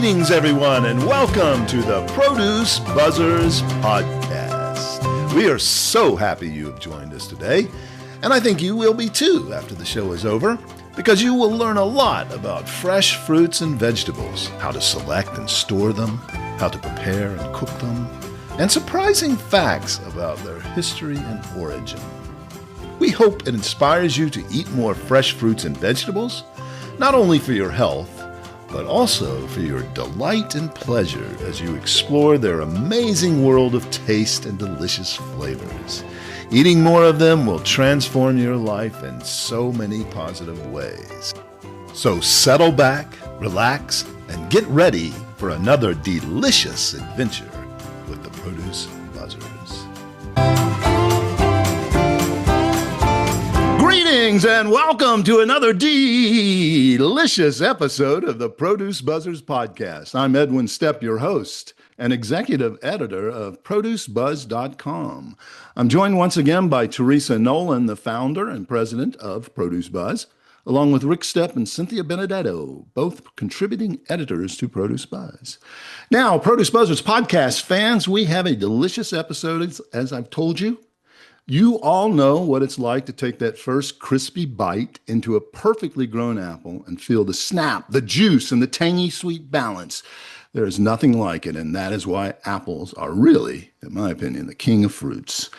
Greetings, everyone, and welcome to the Produce Buzzers podcast. We are so happy you have joined us today, and I think you will be too after the show is over, because you will learn a lot about fresh fruits and vegetables, how to select and store them, how to prepare and cook them, and surprising facts about their history and origin. We hope it inspires you to eat more fresh fruits and vegetables, not only for your health, but also for your delight and pleasure as you explore their amazing world of taste and delicious flavors. Eating more of them will transform your life in so many positive ways. So settle back, relax, and get ready for another delicious adventure with the Produce Buzzers. Greetings and welcome to another delicious episode of the Produce Buzzers podcast. I'm Edwin Stepp, your host and executive editor of ProduceBuzz.com. I'm joined once again by Teresa Nolan, the founder and president of Produce Buzz, along with Rick Stepp and Cynthia Benedetto, both contributing editors to Produce Buzz. Now, Produce Buzzers podcast fans, we have a delicious episode, as I've told you. You all know what it's like to take that first crispy bite into a perfectly grown apple and feel the snap, the juice, and the tangy sweet balance. There is nothing like it, and that is why apples are really, in my opinion, the king of fruits.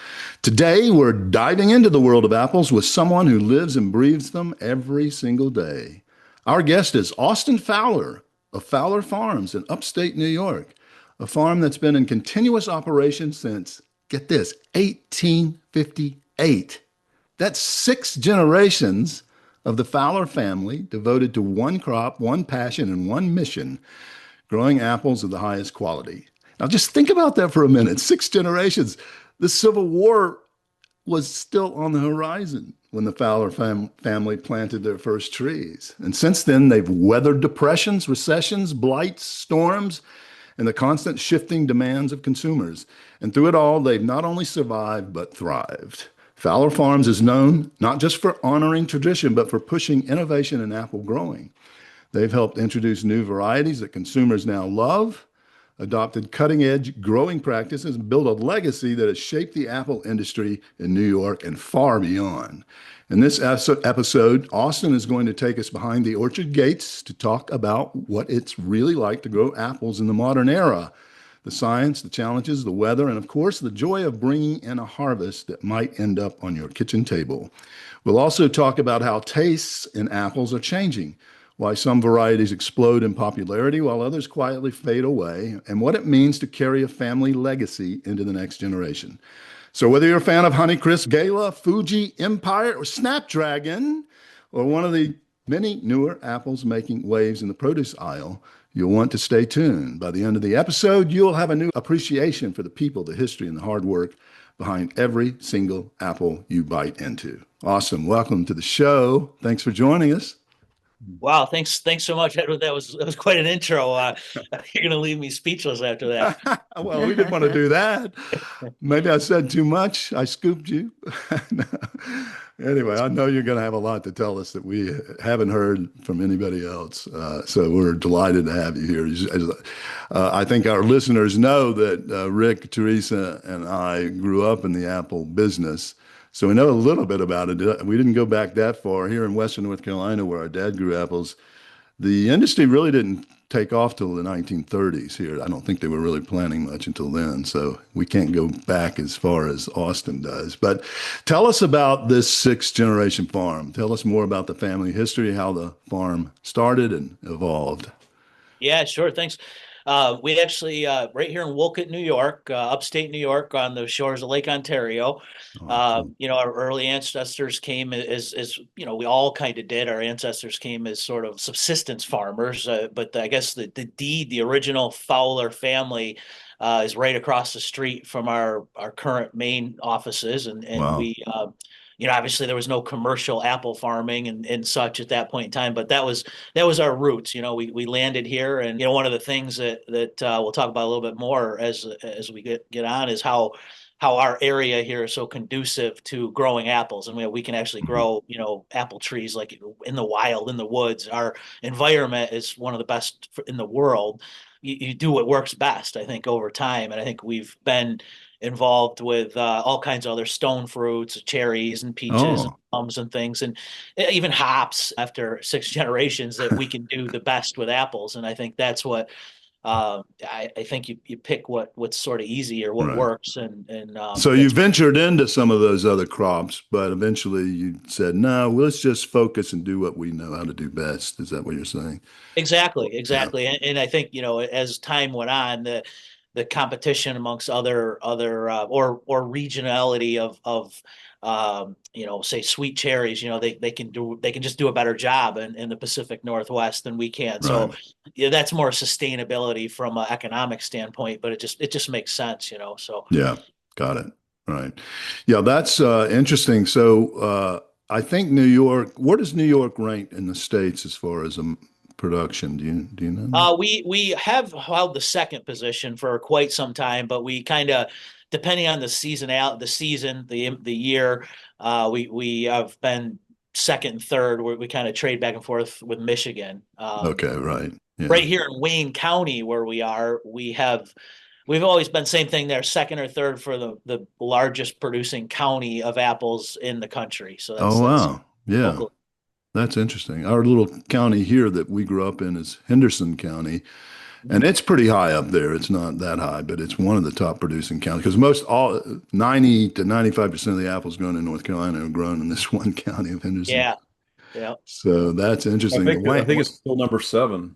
Today, we're diving into the world of apples with someone who lives and breathes them every single day. Our guest is Austin Fowler of Fowler Farms in upstate New York, a farm that's been in continuous operation since, get this, 1858. That's 6 generations of the Fowler family devoted to one crop, one passion, and one mission, growing apples of the highest quality. Now just think about that for a minute. 6 generations. The Civil War was still on the horizon when the Fowler family planted their first trees. And since then, they've weathered depressions, recessions, blights, storms, and the constant shifting demands of consumers. And through it all, they've not only survived, but thrived. Fowler Farms is known not just for honoring tradition, but for pushing innovation in apple growing. They've helped introduce new varieties that consumers now love, adopted cutting-edge growing practices, and built a legacy that has shaped the apple industry in New York and far beyond. In this episode, Austin is going to take us behind the orchard gates to talk about what it's really like to grow apples in the modern era, the science, the challenges, the weather, and of course, the joy of bringing in a harvest that might end up on your kitchen table. We'll also talk about how tastes in apples are changing, why some varieties explode in popularity while others quietly fade away, and what it means to carry a family legacy into the next generation. So whether you're a fan of Honeycrisp, Gala, Fuji, Empire, or Snapdragon, or one of the many newer apples making waves in the produce aisle, you'll want to stay tuned. By the end of the episode, you'll have a new appreciation for the people, the history, and the hard work behind every single apple you bite into. Awesome. Welcome to the show. Thanks for joining us. Wow, thanks so much, Edward. That was quite an intro. You're going to leave me speechless after that. Well, we didn't want to do that. Maybe I said too much. I scooped you. Anyway, I know you're going to have a lot to tell us that we haven't heard from anybody else. So we're delighted to have you here. I think our listeners know that Rick, Teresa, and I grew up in the apple business. So we know a little bit about it. We didn't go back that far. Here in Western North Carolina, where our dad grew apples, the industry really didn't take off till the 1930s here. I don't think they were really planting much until then. So we can't go back as far as Austin does. But tell us about this 6th-generation farm. Tell us more about the family history, how the farm started and evolved. Yeah, sure. Thanks. We actually, right here in Wolcott, New York, upstate New York, on the shores of Lake Ontario, cool. Our early ancestors came as we all kind of did. Our ancestors came as sort of subsistence farmers, but I guess the original Fowler family is right across the street from our current main offices, and wow. We. Obviously there was no commercial apple farming and such at that point in time, but that was our roots. We landed here, and one of the things that we'll talk about a little bit more as we get on is how how our area here is so conducive to growing apples, and we can actually Mhm. grow, apple trees like in the wild, in the woods. Our environment is one of the best in the world. You do what works best, I think, over time, and I think we've been involved with all kinds of other stone fruits, cherries and peaches and Oh, plums and things, and even hops after six generations that we can do the best with apples. And I think that's what I think you pick what's sort of easy or what right. works, and So you that's ventured into some of those other crops, but eventually you said, no, let's just focus and do what we know how to do best. Is that what you're saying? Yeah. exactly. And I think, as time went on, the competition amongst other or regionality of say sweet cherries, they can just do a better job in the Pacific Northwest than we can. So Right. yeah, that's more sustainability from an economic standpoint, but it just makes sense, so. Yeah. Got it. Right. Yeah, that's interesting. So I think New York, where does New York rank in the states as far as production? Do you know? We have held the second position for quite some time, but we kind of, depending on the season, the year, we have been second and third. We kind of trade back and forth with Michigan. Okay, right. Right Yeah. here in Wayne County, where we are, we've always been same thing there, second or third for the largest producing county of apples in the country. So Oh, that's wow. Yeah. local. That's interesting. Our little county here that we grew up in is Henderson County, and it's pretty high up there. It's not that high, but it's one of the top producing counties because most all 90 to 95% of the apples grown in North Carolina are grown in this one county of Henderson. Yeah, yeah. So that's I interesting. think I think it's still number seven.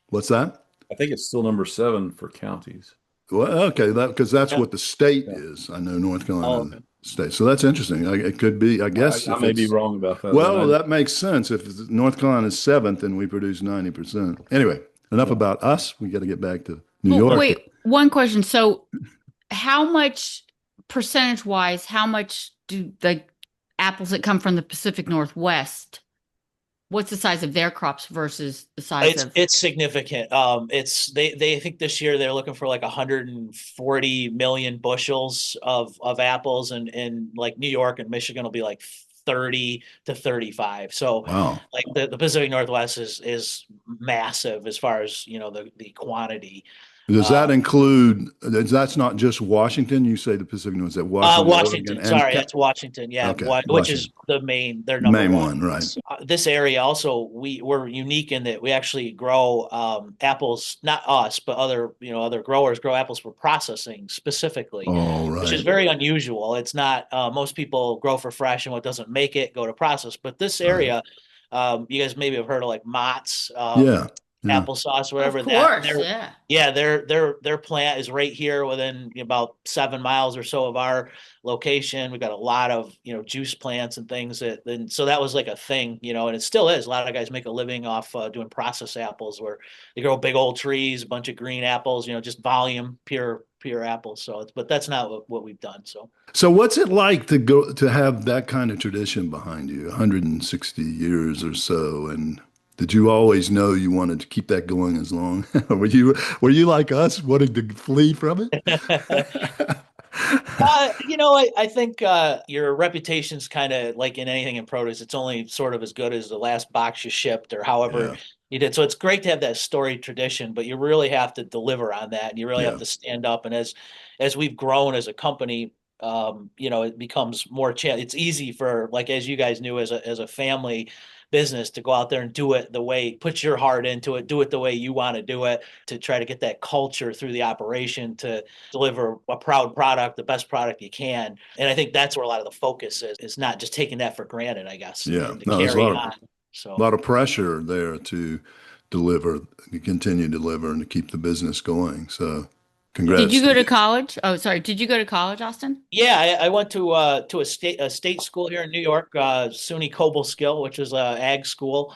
What's that? I think it's still number seven for counties. Well, okay, that because that's Yeah. what the state Yeah. is. I know North Oh, Carolina okay. state. So that's interesting. It could be, I guess, I if may be it's wrong about that. Then well, I that makes sense. If North Carolina is seventh and we produce 90%. Anyway, enough yeah. about us. We got to get back to New Well, York. wait, one question. So, how much percentage wise, how much do the apples that come from the Pacific Northwest, what's the size of their crops versus the size It's of? it's significant. They think this year they're looking for like 140 million bushels of apples, and like New York and Michigan will be like 30 to 35. So Wow. like the Pacific Northwest is massive as far as the quantity. Does that Um, include, that's not just Washington? You say the Pacific Northwest, is that Washington, Oregon, Washington, and sorry, that's Washington. Yeah, okay, which is Washington, their number main one. one, right? This area also, we're unique in that we actually grow apples, not us, but other growers grow apples for processing specifically, All which is right, very unusual. It's not most people grow for fresh, and what doesn't make it go to process. But this right. area, you guys maybe have heard of like Mott's Yeah, yeah. applesauce, Of whatever that course, their yeah. yeah, their plant is right here within about 7 miles or so of our location. We've got a lot of juice plants and things and so that was like a thing, and it still is. A lot of guys make a living off doing processed apples, where they grow big old trees, a bunch of green apples, just volume, pure apples. So but that's not what we've done. So So what's it like to go to have that kind of tradition behind you, 160 years or so, and did you always know you wanted to keep that going as long? Were you like us wanting to flee from it? I think your reputation's kind of like in anything in produce. It's only sort of as good as the last box you shipped or however Yeah, you did. So it's great to have that storied tradition, but you really have to deliver on that, and you really have yeah, to stand up. And as we've grown as a company, it becomes more it's easy for, like, as you guys knew, as a family business, to go out there and do it the way, put your heart into it, do it the way you want to do it, to try to get that culture through the operation to deliver a proud product, the best product you can. And I think that's where a lot of the focus is not just taking that for granted, I guess, yeah. and to No, there's a carry lot of on. So lot of pressure there to deliver, to continue to deliver, and to keep the business going. So, Did congrats you to go to you. college? Oh, sorry. Did you go to college, Austin? yeah, I went to a state school here in New York, SUNY Cobleskill, which is a ag school.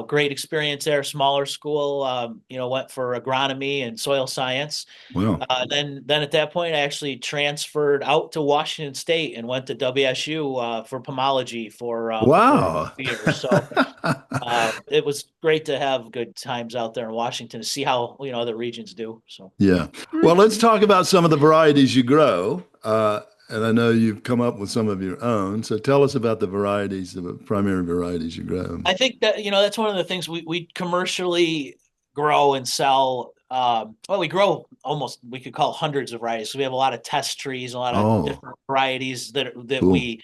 Great experience there. Smaller school. Went for agronomy and soil science. Well, Then at that point, I actually transferred out to Washington State and went to WSU for pomology for wow. years. So it was great to have good times out there in Washington to see how other regions do. So Yeah. Well, let's Mhm. talk about some of the varieties you grow. and I know you've come up with some of your own. So tell us about the varieties, the primary varieties you grow. I think that, that's one of the things we commercially grow and sell. Well, we grow almost, we could call hundreds of varieties. So we have a lot of test trees, a lot of Oh, different varieties that cool. we,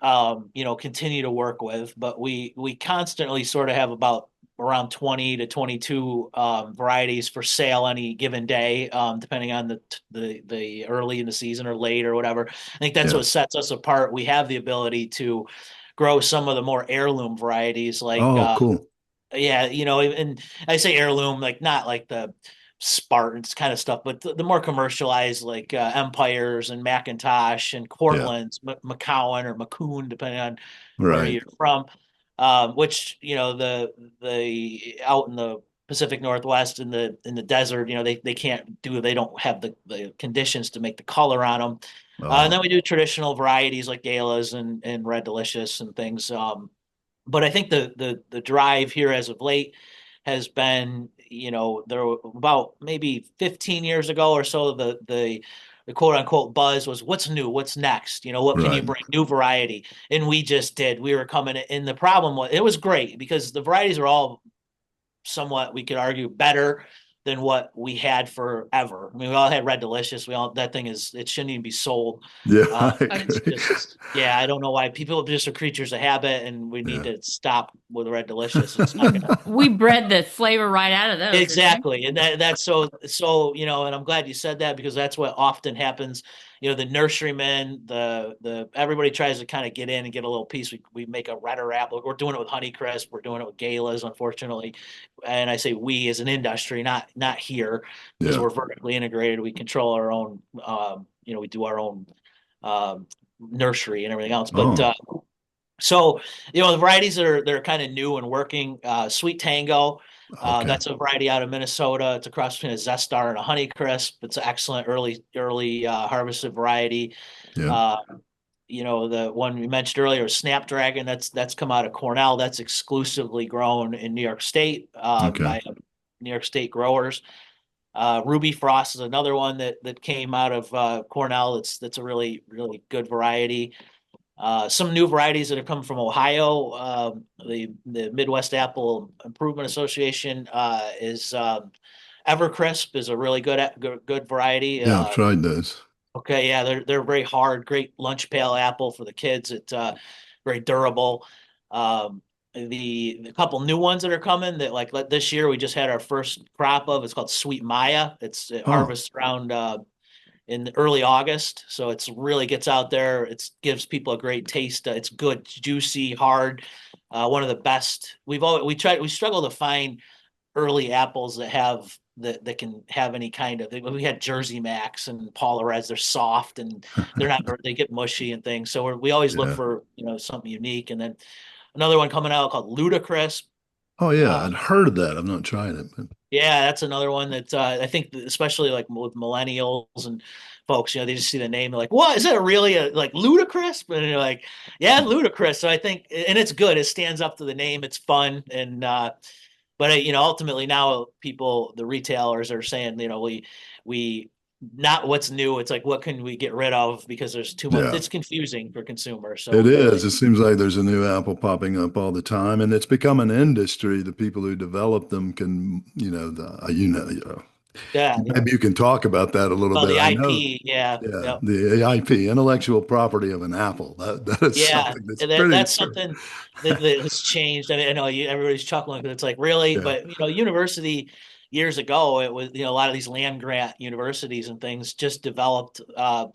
continue to work with. But we constantly sort of have about around 20 to 22 varieties for sale any given day, depending on the early in the season or late or whatever. I think that's Yeah. what sets us apart. We have the ability to grow some of the more heirloom varieties like Oh, cool. yeah, and I say heirloom, like not like the Spartans kind of stuff, but the more commercialized, like Empires and Macintosh and Yeah. Cortlands, McCowan or McCoon, depending on where Right. you're from. Which the out in the Pacific Northwest in the desert, they don't have the conditions to make the color on them. And then Oh, we do traditional varieties like Galas and Red Delicious and things. But I think the drive here as of late has been, there were about maybe 15 years ago or so, the quote unquote buzz was what's new, what's next, what can you right. bring, new variety, and we just did. We were coming in. The problem was it was great because the varieties are all somewhat, we could argue, better than what we had forever. I mean, we all had Red Delicious. That thing it shouldn't even be sold. Yeah, I It's agree. just, yeah, I don't know why people just are creatures of habit, and we need Yeah. to stop with Red Delicious. It's not gonna. We bred the flavor right out of those, didn't we? Exactly. And that's so, and I'm glad you said that because that's what often happens. The nurserymen, the everybody tries to kind of get in and get a little piece. We make a redder apple. We're doing it with Honeycrisp. We're doing it with Galas, unfortunately. And I say we as an industry, not here, because Yeah. we're vertically integrated. We control our own, we do our own nursery and everything else. But Oh, so, the varieties that are kind of new and working, Sweet Tango, okay. that's a variety out of Minnesota. It's a cross between a Zestar and a Honeycrisp. It's an excellent early harvested variety. Yeah. Uh, the one we mentioned earlier, Snapdragon, that's come out of Cornell. That's exclusively grown in New York State Okay. by New York State growers. Ruby Frost is another one that came out of Cornell. That's a really, really good variety. Some new varieties that have come from Ohio. The Midwest Apple Improvement Association is Evercrisp is a really good variety. Yeah, I've tried those. Okay, yeah, they're very hard, great lunch pail apple for the kids. It's very durable. The couple new ones that are coming that like this year we just had our first crop of. It's called Sweet Maya. It Oh, harvests around in early August. So it's really gets out there. It gives people a great taste. It's good, juicy, hard. One of the best. We struggle to find early apples that can have any kind of. We had Jersey Max and Paula Reds. They're soft and they're not. They get mushy and things. So we always look yeah. for something unique. And then another one coming out called Ludacris. Oh, yeah. Uh, I'd heard of that. I've not tried it, but Yeah, that's another one that I think, especially like with millennials and folks, they just see the name, they're like, "What is it? Really like ludicrous?" And you're like, "Yeah, ludicrous." So I think, and it's good. It stands up to the name. It's fun, and but ultimately now the retailers are saying, we not what's new. It's like what can we get rid of because there's too much. yeah. It's confusing for consumers. It So is. It seems like there's a new apple popping up all the time, and it's become an industry. The people who develop them can, yeah, maybe you can talk about that a little well, bit. the I know, IP, yeah, yeah, yeah. the IP, intellectual property of an apple. That is Yeah, something that's and pretty. that's something that has changed. I mean, I know everybody's chuckling because it's like really, Yeah, but university years ago, it was a lot of these land grant universities and things just developed.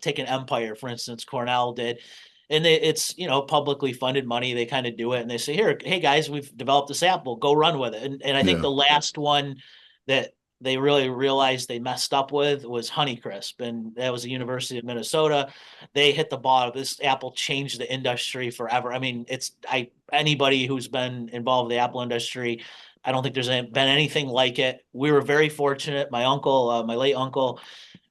Take an Empire, for instance, Cornell did, and it's publicly funded money. They kind of do it, and they say, "Here, hey guys, we've developed this apple. Go run with it." And I think yeah, the last one that they really realized they messed up with was Honeycrisp, and that was the University of Minnesota. They hit the bottom. This Apple changed the industry forever. I mean, anybody who's been involved in the Apple industry, I don't think there's been anything like it. We were very fortunate. My uncle, my late uncle,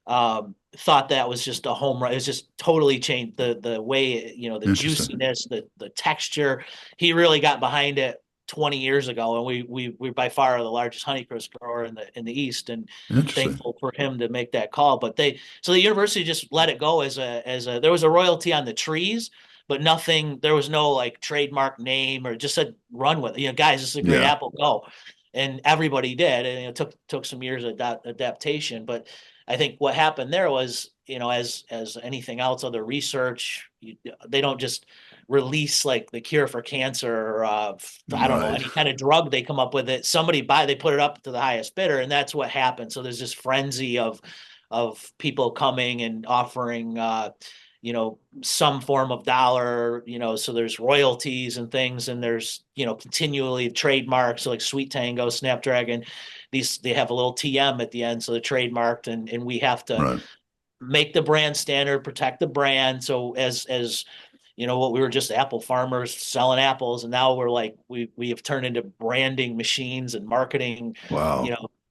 thought that was just a home run. It was just totally changed the way, the interesting. juiciness, the texture. He really got behind it 20 years ago, and we by far are the largest Honeycrisp grower in the East, and Interesting. thankful for him to make that call. But so the university just let it go as a there was a royalty on the trees, but nothing. There was no like trademark name, or just said run with it. Guys, this is a great Yeah. apple, go. And everybody did, and it took some years of adaptation. But I think what happened there was, as anything else, other research, they don't just release like the cure for cancer, or I don't know, Right. any kind of drug they come up with. It somebody they put it up to the highest bidder, and that's what happened. So there's this frenzy of people coming and offering some form of dollar, so there's royalties and things, and there's, continually trademarks, so like Sweet Tango, Snapdragon, they have a little TM at the end, so they're trademarked, and we have to Right. make the brand standard, protect the brand. So as what we were just apple farmers selling apples, and now we're like, we have turned into branding machines and marketing, Wow.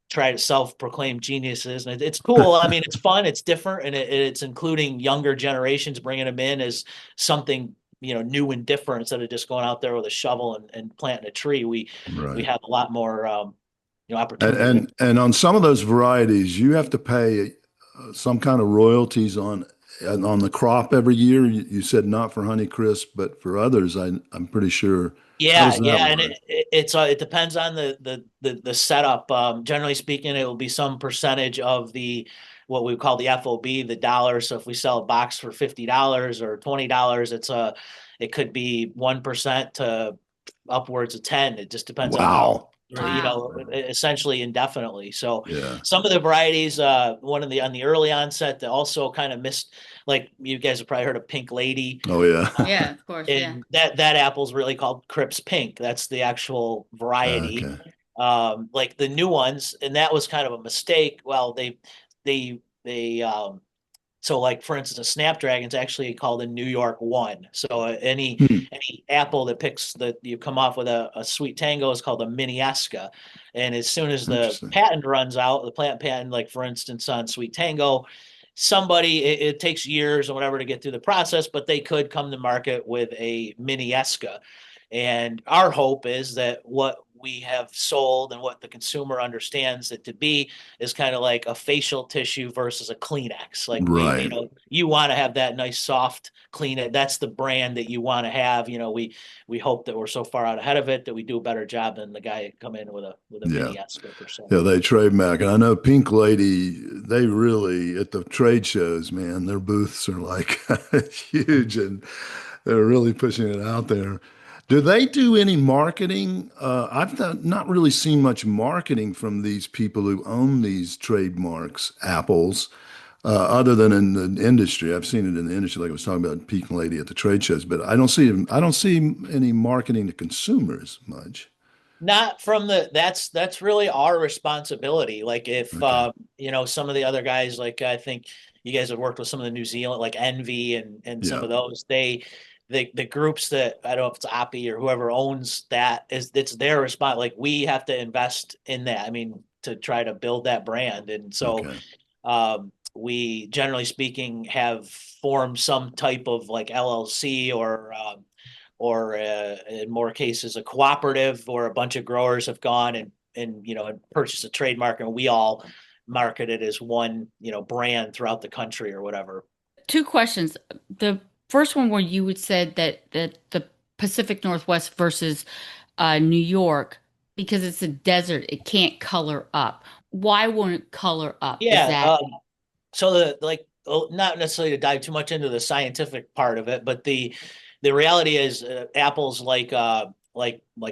try to self-proclaim geniuses, and it's cool. I mean, it's fun, it's different, and it's including younger generations, bringing them in as something new and different, instead of just going out there with a shovel and planting a tree. We Right. have a lot more And, opportunity. and on some of those varieties, you have to pay some kind of royalties on the crop every year. You said not for Honeycrisp, but for others, I'm pretty sure. How Yeah, does that yeah, and work? it depends on the setup. Generally speaking, it will be some percentage of the what we call the FOB, the dollar. So if we sell a box for $50 or $20, it could be 1% to upwards of 10. It just depends on how, Wow. Wow. essentially indefinitely. So Yeah. some of the varieties, one of the on the early onset, that also kind of missed, like you guys have probably heard of Pink Lady. Oh, yeah. Yeah, of course. Yeah. And that apple's really called Crips Pink. That's the actual variety. Okay. Like the new ones, and that was kind of a mistake. Well, they so like for instance, a Snapdragon's actually called a New York One. So any Hmm. any apple that picks that you come off with a Sweet Tango is called a Miniesca. And as soon as the Interesting. patent runs out, the plant patent, like for instance on Sweet Tango, it takes years or whatever to get through the process, but they could come to market with a Miniesca. And our hope is that what we have sold and what the consumer understands it to be is kind of like a facial tissue versus a Kleenex. Like Right. you want to have that nice soft Kleenex. That's the brand that you want to have. We hope that we're so far out ahead of it that we do a better job than the guy come in with a Yeah. mini Esca per se. Yeah, they trademark. And I know Pink Lady, they really, at the trade shows, man, their booths are like huge, and they're really pushing it out there. Do they do any marketing? Not really seen much marketing from these people who own these trademarks, apples, other than in the industry. I've seen it in the industry, like I was talking about Pink Lady at the trade shows, but I don't see any marketing to consumers much. Not from that's really our responsibility. Like if Okay. some of the other guys, like I think you guys have worked with some of the New Zealand, like Envy and some Yeah. of those, the groups that, I don't know if it's Oppie or whoever owns that, it's their response. Like we have to invest in that. I mean, to try to build that brand. And so Okay. we, generally speaking, have formed some type of like LLC, or in more cases a cooperative, or a bunch of growers have gone and purchased a trademark, and we all market it as one brand throughout the country or whatever. Two questions. The first one, where you would said that the Pacific Northwest versus New York, because it's a desert, it can't color up. Why won't it color up? Is Yeah. that So not necessarily to dive too much into the scientific part of it, but the reality is, apples like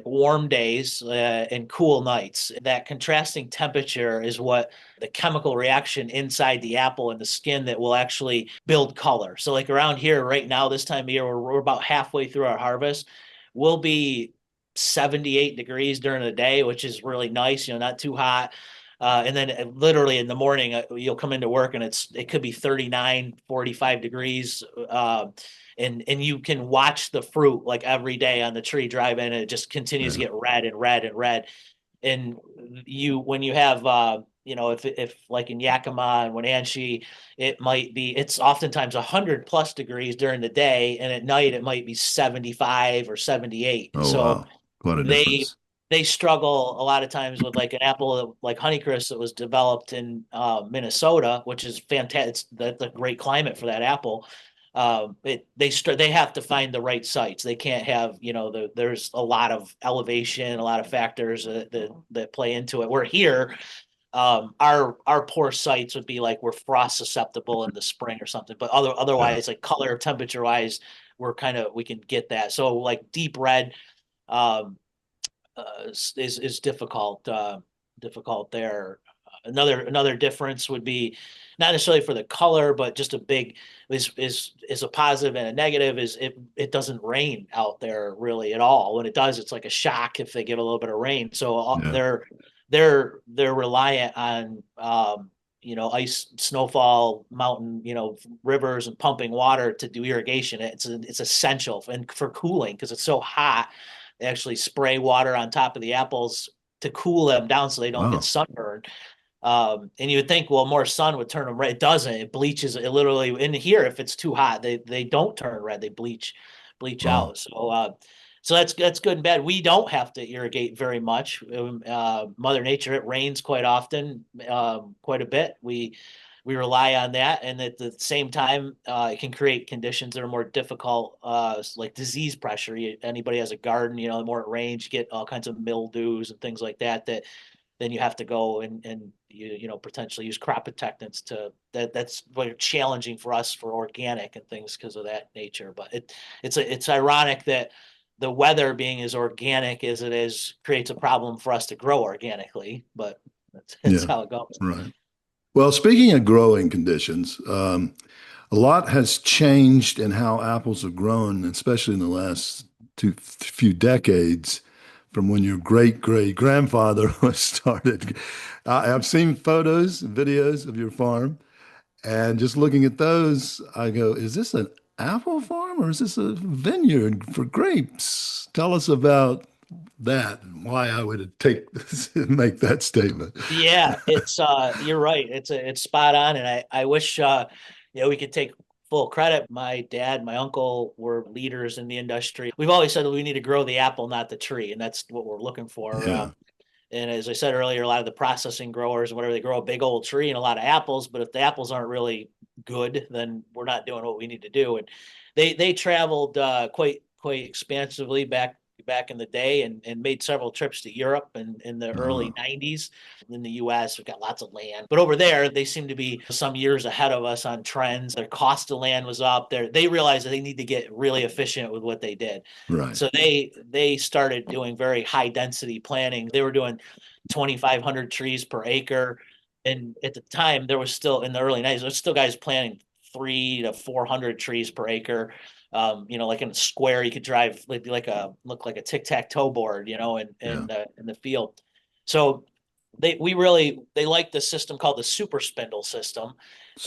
warm days and cool nights. That contrasting temperature is what the chemical reaction inside the apple and the skin that will actually build color. So like around here right now, this time of year, we're about halfway through our harvest. We'll be 78 degrees during the day, which is really nice, not too hot. And then literally in the morning, you'll come into work and it could be 39, 45 degrees. And you can watch the fruit like every day on the tree drive in, and it just continues to Yeah. get red and red and red. And when you have, if like in Yakima and Wenatchee, it's oftentimes 100+ degrees during the day, and at night it might be 75 or 78. Oh, So wow. Quite a they difference. they struggle a lot of times with like an apple like Honeycrisp that was developed in Minnesota, which is fantastic. That's a great climate for that apple. They have to find the right sites. They can't have, there's a lot of elevation, a lot of factors that play into it. We're here, our poor sites would be like we're frost susceptible in the spring or something, but Yeah. otherwise like color temperature wise, we can get that. So like deep red um is difficult there. Another difference would be not necessarily for the color, but just a big is a positive and a negative is it doesn't rain out there really at all. When it does, it's like a shock if they get a little bit of rain. So Yeah. they're reliant on ice, snowfall, mountain, rivers and pumping water to do irrigation. It's essential and for cooling because it's so hot. They actually spray water on top of the apples to cool them down so they don't get Wow. sunburned. And you would think, well, more sun would turn them red. It doesn't. It bleaches. It literally in here, if it's too hot, they don't turn red. They bleach Wow. out. So that's good and bad. We don't have to irrigate very much. Mother Nature, it rains quite often, quite a bit. We rely on that, and at the same time, it can create conditions that are more difficult, like disease pressure. Anybody has a garden, the more it rains, you get all kinds of mildews and things like that. That then you have to go and potentially use crop protectants that's very challenging for us for organic and things because of that nature. But it's ironic that the weather being as organic as it is creates a problem for us to grow organically, but that's Yeah. how it goes. Right. Well, speaking of growing conditions, a lot has changed in how apples are grown, especially in the last few decades, from when your great great grandfather was started. I've seen photos, videos of your farm, and just looking at those, I go, is this an apple farm or is this a vineyard for grapes? Tell us about that and why I would make that statement. Yeah, it's you're right. It's spot on, and I wish we could take full credit. My dad, my uncle were leaders in the industry. We've always said that we need to grow the apple, not the tree, and that's what we're looking for. Yeah. And as I said earlier, a lot of the processing growers, whatever, they grow a big old tree and a lot of apples, but if the apples aren't really good, then we're not doing what we need to do. And they traveled quite expansively back in the day and made several trips to Europe and in the early Uh, 90s. In the US, we've got lots of land. But over there, they seem to be some years ahead of us on trends. Their cost of land was up there. They realized that they need to get really efficient with what they did. right. So they started doing very high density planning. They were doing 2,500 trees per acre. And at the time, there was still in the early 90s, there was still guys planting 300 to 400 trees per acre. Like in a square, you could drive look like a tic-tac-toe board, Yeah. in the field. So they like the system called the super spindle system,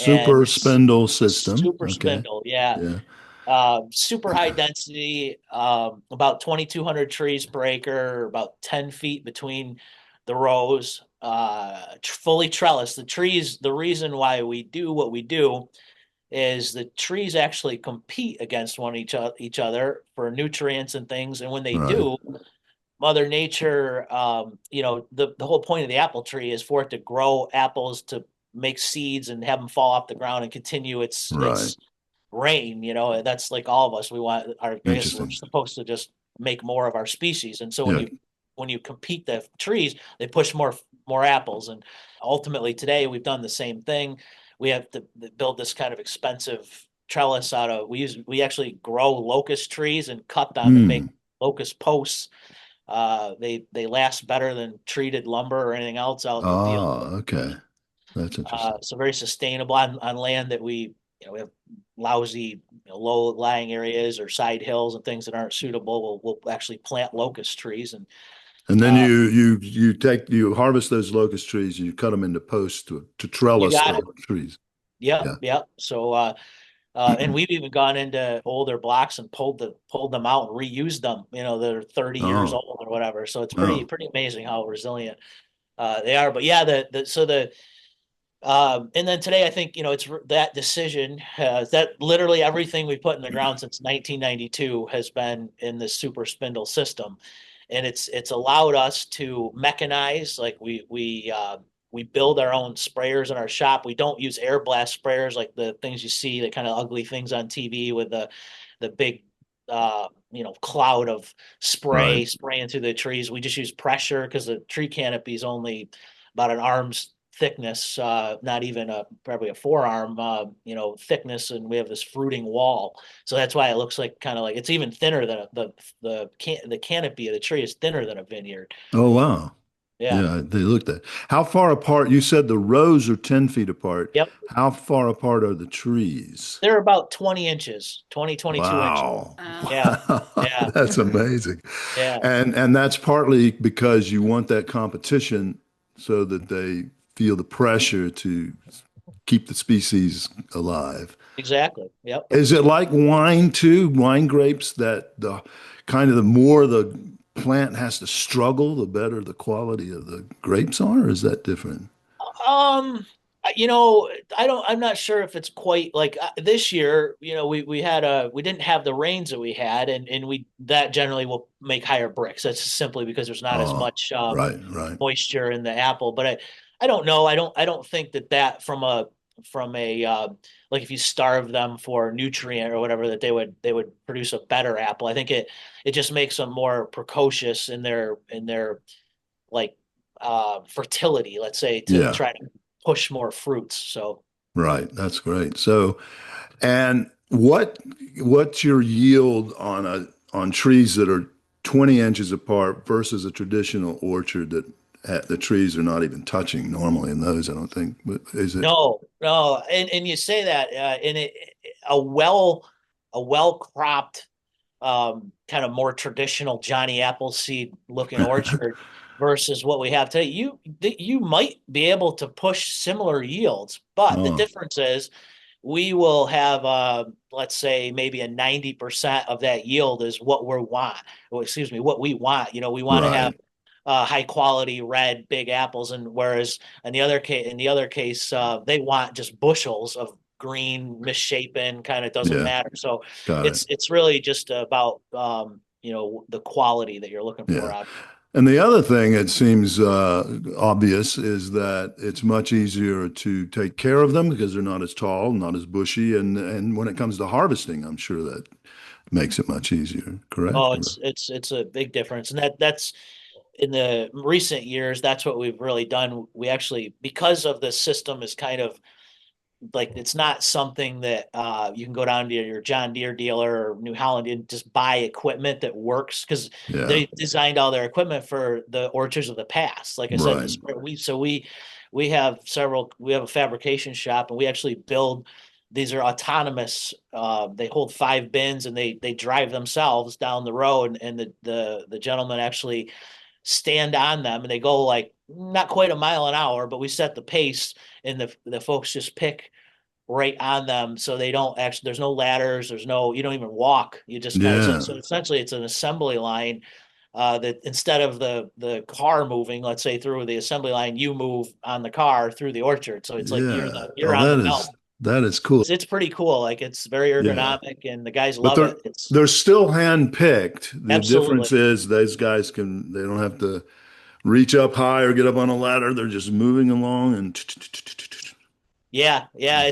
and Super spindle system. super Okay. spindle, yeah. Yeah. Super high density, about 2,200 trees per acre, about 10 feet between the rows, fully trellised. The reason why we do what we do is the trees actually compete against each other for nutrients and things. And when they Right. do, Mother Nature, the whole point of the apple tree is for it to grow apples to make seeds and have them fall off the ground and continue Right. its reign. That's like all of us. We want our, I guess we're Interesting. supposed to just make more of our species. And so Yeah. when you compete the trees, they push more apples. And ultimately today we've done the same thing. We have to build this kind of expensive trellis we actually grow locust trees and cut them and make Hmm. locust posts. They last better than treated lumber or anything else out in the field. Ah, okay. That's interesting. So very sustainable on land that we have lousy, low-lying areas or side hills and things that aren't suitable. We'll actually plant locust trees and And then uh, you harvest those locust trees and you cut them into posts to you trellis got the it. trees. Yep, Yeah. yep. So and we've even gone into older blocks and pulled them out and reused them. That are 30 years Oh, old or whatever. So it's oh, pretty amazing how resilient they are. But yeah, and then today, I think, it's that decision that literally everything we put in the ground since 1992 has been in the super spindle system. and it's allowed us to mechanize. Like we build our own sprayers in our shop. We don't use air blast sprayers like the things you see, the kind of ugly things on TV with the big cloud of Right. spraying through the trees. We just use pressure because the tree canopy is only about an arm's thickness, not even probably a forearm, thickness, and we have this fruiting wall. So that's why it looks like kind of like it's even thinner than the canopy of the tree is thinner than a vineyard. Oh, wow. Yeah. Yeah, they looked at. How far apart? You said the rows are 10 feet apart. Yep. How far apart are the trees? They're about 20 inches, 22 inches. Wow. Yeah. Wow. Yeah. That's amazing. Yeah. And that's partly because you want that competition so that they feel the pressure to keep the species alive. Exactly. Yep. Is it like wine too? Wine grapes that the kind of the more the plant has to struggle, the better the quality of the grapes are? Or is that different? Um, I'm not sure if it's quite like this year, we didn't have the rains that we had, and that generally will make higher bricks. That's simply because there's not as Oh, much right, right. moisture in the apple. But I don't know. I don't think that from a like if you starve them for nutrient or whatever, that they would produce a better apple. I think it just makes them more precocious in their like fertility, let's say, to Yeah, try to push more fruits. So right. That's great. So, and what's your yield on trees that are 20 inches apart versus a traditional orchard that the trees are not even touching normally in those, I don't think. But is it? no, no, and you say that, and a well a well cropped kind of more traditional Johnny Appleseed looking orchard versus what we have today, you might be able to push similar yields, but the Oh, difference is we will have let's say maybe a 90% of that yield is what we want. Well, excuse me, what we want. We want to have right. high quality red big apples, and whereas in the other case they want just bushels of green misshapen, kind of doesn't Yeah, matter. So got it. it's really just about the quality that you're looking for Yeah. out. And the other thing, it seems obvious, is that it's much easier to take care of them because they're not as tall, not as bushy, and when it comes to harvesting, I'm sure that makes it much easier. Oh, Correct? it's a big difference, and that's in the recent years. That's what we've really done. We actually, because of the system, is kind of like it's not something that you can go down to your John Deere dealer or New Holland and just buy equipment that works, because Yeah. they designed all their equipment for the orchards of the past. Like I said, in the Right. spring, we have a fabrication shop, and we actually build. These are autonomous. They hold 5 bins, and they drive themselves down the road, and the gentleman actually stand on them, and they go like not quite a mile an hour, but we set the pace, and the folks just pick right on them, so they don't actually, there's no ladders, you don't even walk, you just kind of, Yeah. so essentially it's an assembly line, that instead of the car moving, let's say, through the assembly line, you move on the car through the orchard, so it's like Yeah. you're Oh, on the belt. that is cool. It's pretty cool, like it's very Yeah. ergonomic, and the guys But love it. It's they're still hand picked. The difference absolutely. is those guys they don't have to reach up high or get up on a ladder. They're just moving along and Yeah, yeah.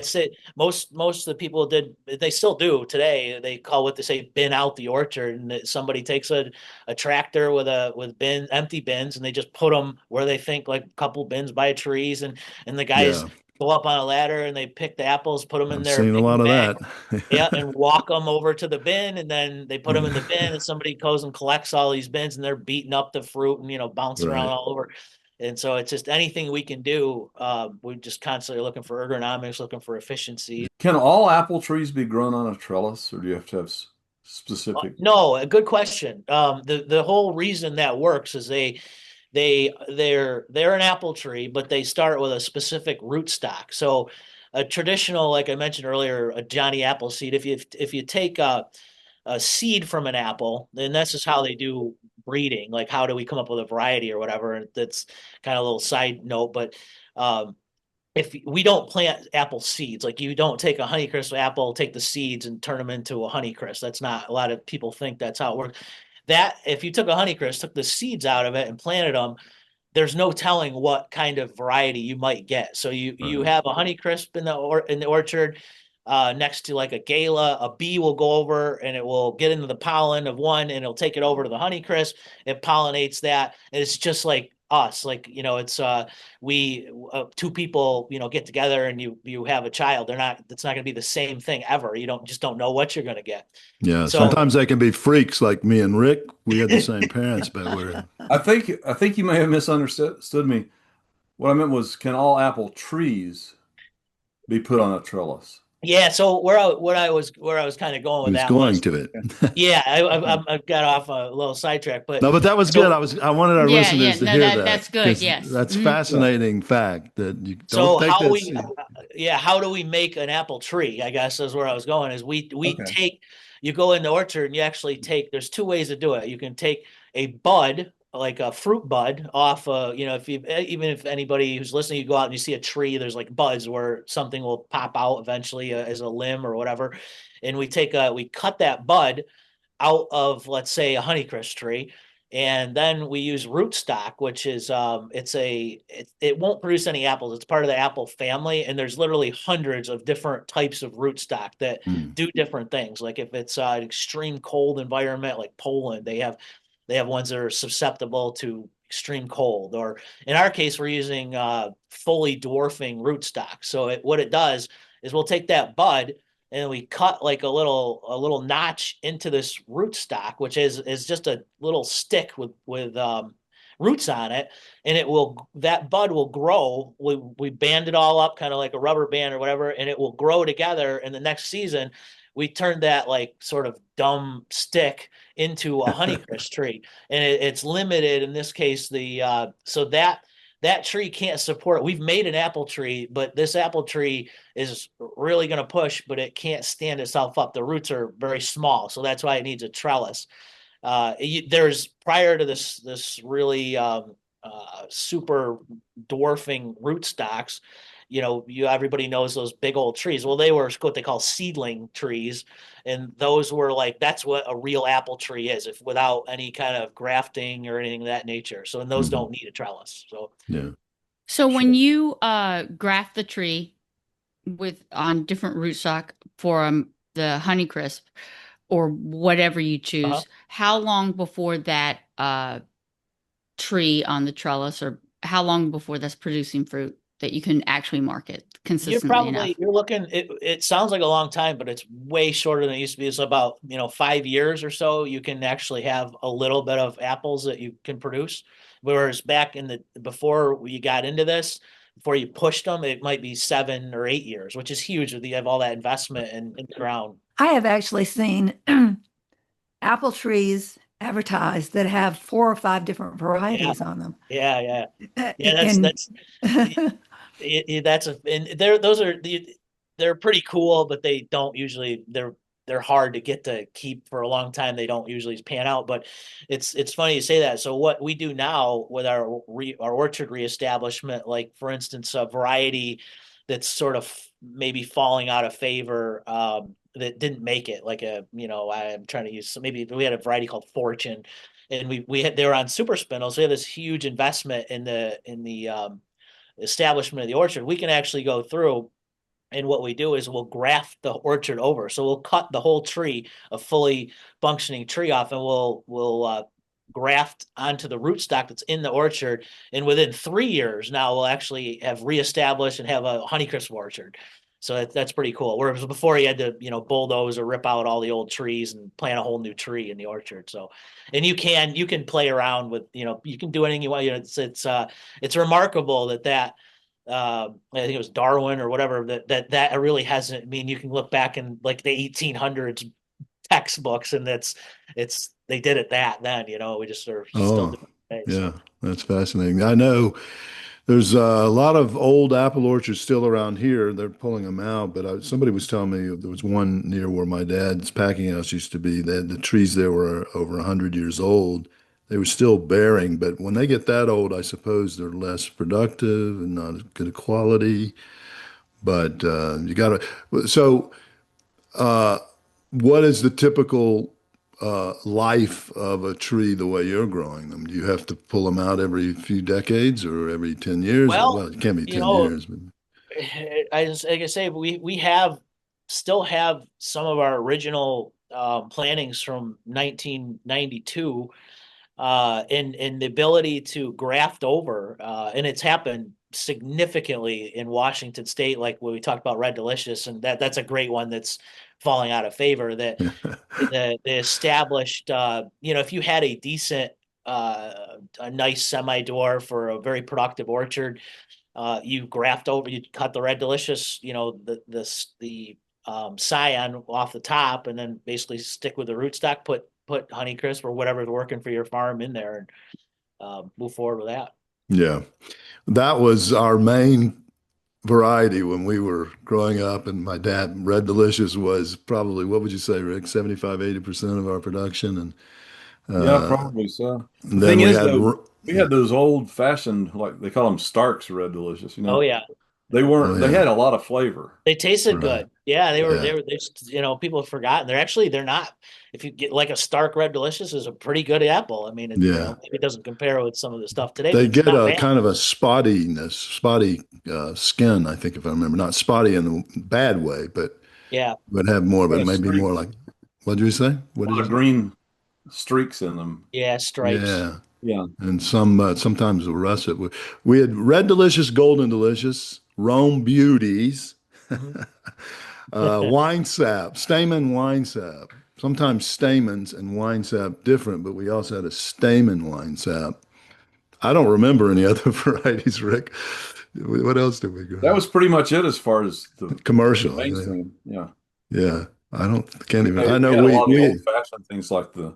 Most of the people they still do today. They call what they say bin out the orchard, and somebody takes a tractor with empty bins, and they just put them where they think, like a couple bins by trees, and the guys yeah, go up on a ladder, and they pick the apples, put them in I've their seen a big lot of bag, yeah, that. and walk them over to the bin, and then they put them in the bin, and somebody goes and collects all these bins, and they're beating up the fruit and bouncing around Right. all over. And so it's just anything we can do. We're just constantly looking for ergonomics, looking for efficiency. Can all apple trees be grown on a trellis, or do you have to have specific? No, a good question. The whole reason that works is they're an apple tree, but they start with a specific root stock. So a traditional, like I mentioned earlier, a Johnny Appleseed. If you take a seed from an apple, then this is how they do breeding. Like, how do we come up with a variety or whatever? And that's kind of a little side note, but um, if we don't plant apple seeds, like you don't take a Honeycrisp apple, take the seeds and turn them into a Honeycrisp. That's not, a lot of people think that's how it works. that if you took a Honeycrisp, took the seeds out of it and planted them, there's no telling what kind of variety you might get. So you Right. have a Honeycrisp in the orchard next to like a Gala. A bee will go over and it will get into the pollen of one and it'll take it over to the Honeycrisp. It pollinates that, and it's just like us. Like it's we two people get together and you have a child. It's not going to be the same thing ever. You don't know what you're going to get. Yeah, So sometimes they can be freaks like me and Rick. We had the same parents, but we're I think you may have misunderstood me. What I meant was, can all apple trees be put on a trellis? yeah, so where I was kind of going he with was that going was, to it. yeah, I, Okay. I I got off a little sidetrack, but No, but that was good. so I wanted our Yeah, yeah. listeners to No, hear that's that good. because Yes. that's Hmm. Yeah. fascinating fact that you don't so take how that. we yeah, how do we make an apple tree? I guess is where I was going. Is we Okay. take you go in the orchard and you actually take. There's two ways to do it. You can take a bud, like a fruit bud, off. If you even if anybody who's listening, you go out and you see a tree. There's like buds where something will pop out eventually as a limb or whatever, and we cut that bud out of, let's say, a Honeycrisp tree, and then we use rootstock, which is it won't produce any apples. It's part of the apple family, and there's literally hundreds of different types of rootstock that Mm. do different things. Like if it's an extreme cold environment like Poland, they have ones that are susceptible to extreme cold. Or in our case, we're using fully dwarfing rootstock. So what it does is we'll take that bud and we cut like a little notch into this rootstock, which is just a little stick with roots on it, and that bud will grow. We band it all up, kind of like a rubber band or whatever, and it will grow together. And the next season, we turn that like sort of dumb stick into a Honeycrisp tree, and it's limited in this case. So that tree can't support. We've made an apple tree, but this apple tree is really going to push, but it can't stand itself up. The roots are very small, so that's why it needs a trellis. There's prior to this really super dwarfing rootstocks. Everybody knows those big old trees. Well, they were what they call seedling trees, and those were like that's what a real apple tree is, if without any kind of grafting or anything of that nature. So, and those Mhm. don't need a trellis. So, Yeah. So when sure. you graft the tree with on different rootstock for the Honeycrisp or whatever you Uh-huh. choose, how long before that tree on the trellis, or how long before that's producing fruit that you can actually market consistently enough? You're looking, it sounds like a long time, but it's way shorter than it used to be. It's about, 5 years or so. You can actually have a little bit of apples that you can produce. Whereas back before you got into this, before you pushed them, it might be 7 or 8 years, which is huge if you have all that investment in the ground. I have actually seen apple trees advertised that have 4 or 5 different Yeah, varieties on them. yeah, yeah. Yeah, And and they're pretty cool, but they don't usually they're hard to get to keep for a long time. They don't usually pan out, but it's funny you say that. So what we do now with our orchard reestablishment, like for instance, a variety that's sort of maybe falling out of favor, that didn't make it, like I'm trying to use, so maybe we had a variety called Fortune, and they were on super spindles. So we had this huge investment in the establishment of the orchard. We can actually go through, and what we do is we'll graft the orchard over. So we'll cut the whole tree, a fully functioning tree off, and we'll graft onto the rootstock that's in the orchard. And within 3 years, now we'll actually have reestablished and have a Honeycrisp orchard. So that's pretty cool. Whereas before you had to, bulldoze or rip out all the old trees and plant a whole new tree in the orchard. So, and you can play around with, you can do anything you want. It's remarkable that I think it was Darwin or whatever, that really hasn't. I mean, you can look back in like the 1800s textbooks, and it's they did it then. We just are still Oh, doing it today. yeah, So that's fascinating. I know there's a lot of old apple orchards still around here. They're pulling them out, but somebody was telling me there was one near where my dad's packing house used to be. The trees there were over 100 years old. They were still bearing, but when they get that old, I suppose they're less productive and not as good a quality. But you got to. So, uh, what is the typical life of a tree the way you're growing them? Do you have to pull them out every few decades or every 10 years? Or, Well, well, it can't be you 10 know, years, but like I say, we have still have some of our original plantings from 1992, and the ability to graft over, and it's happened significantly in Washington State, like when we talked about Red Delicious, and that's a great one that's falling out of favor. That the established, if you had a decent, a nice semi dwarf for a very productive orchard, you graft over, you cut the Red Delicious, the scion off the top, and then basically stick with the rootstock, put Honeycrisp or whatever's working for your farm in there, and move forward with that. yeah, that was our main variety when we were growing up. And my dad, Red Delicious was probably, what would you say, Rick, 75, 80% of our production. And Yeah, uh, probably so. The then thing we is, had, though, we had those old fashioned, like they call them Starks Red Delicious, Oh yeah, They oh, weren't, they yeah, had a lot of flavor. they tasted right. good. Yeah, Yeah, people have forgotten. They're not. If you get like a Stark Red Delicious is a pretty good apple. I mean, yeah. maybe it doesn't compare with some of the stuff today, but They it's get not a bad. kind of a spotty skin, I think, if I remember. Not spotty in the bad way, but Yeah. would have more, Kind but of maybe more streaks, like, what did you say? What a did lot you of say? green streaks in them. Yeah, stripes. Yeah. Yeah. And sometimes the russet. We had Red Delicious, Golden Delicious, Rome Beauties, Mhm. wine sap, stamen wine sap. Sometimes stamens and wine sap different, but we also had a stamen wine sap. I don't remember any other varieties, Rick. What else did we That grow? was pretty much it as far as the Commercial. Yeah. mainstream. Yeah. Yeah. Can't even, I know We had a lot of the we, old fashioned things like the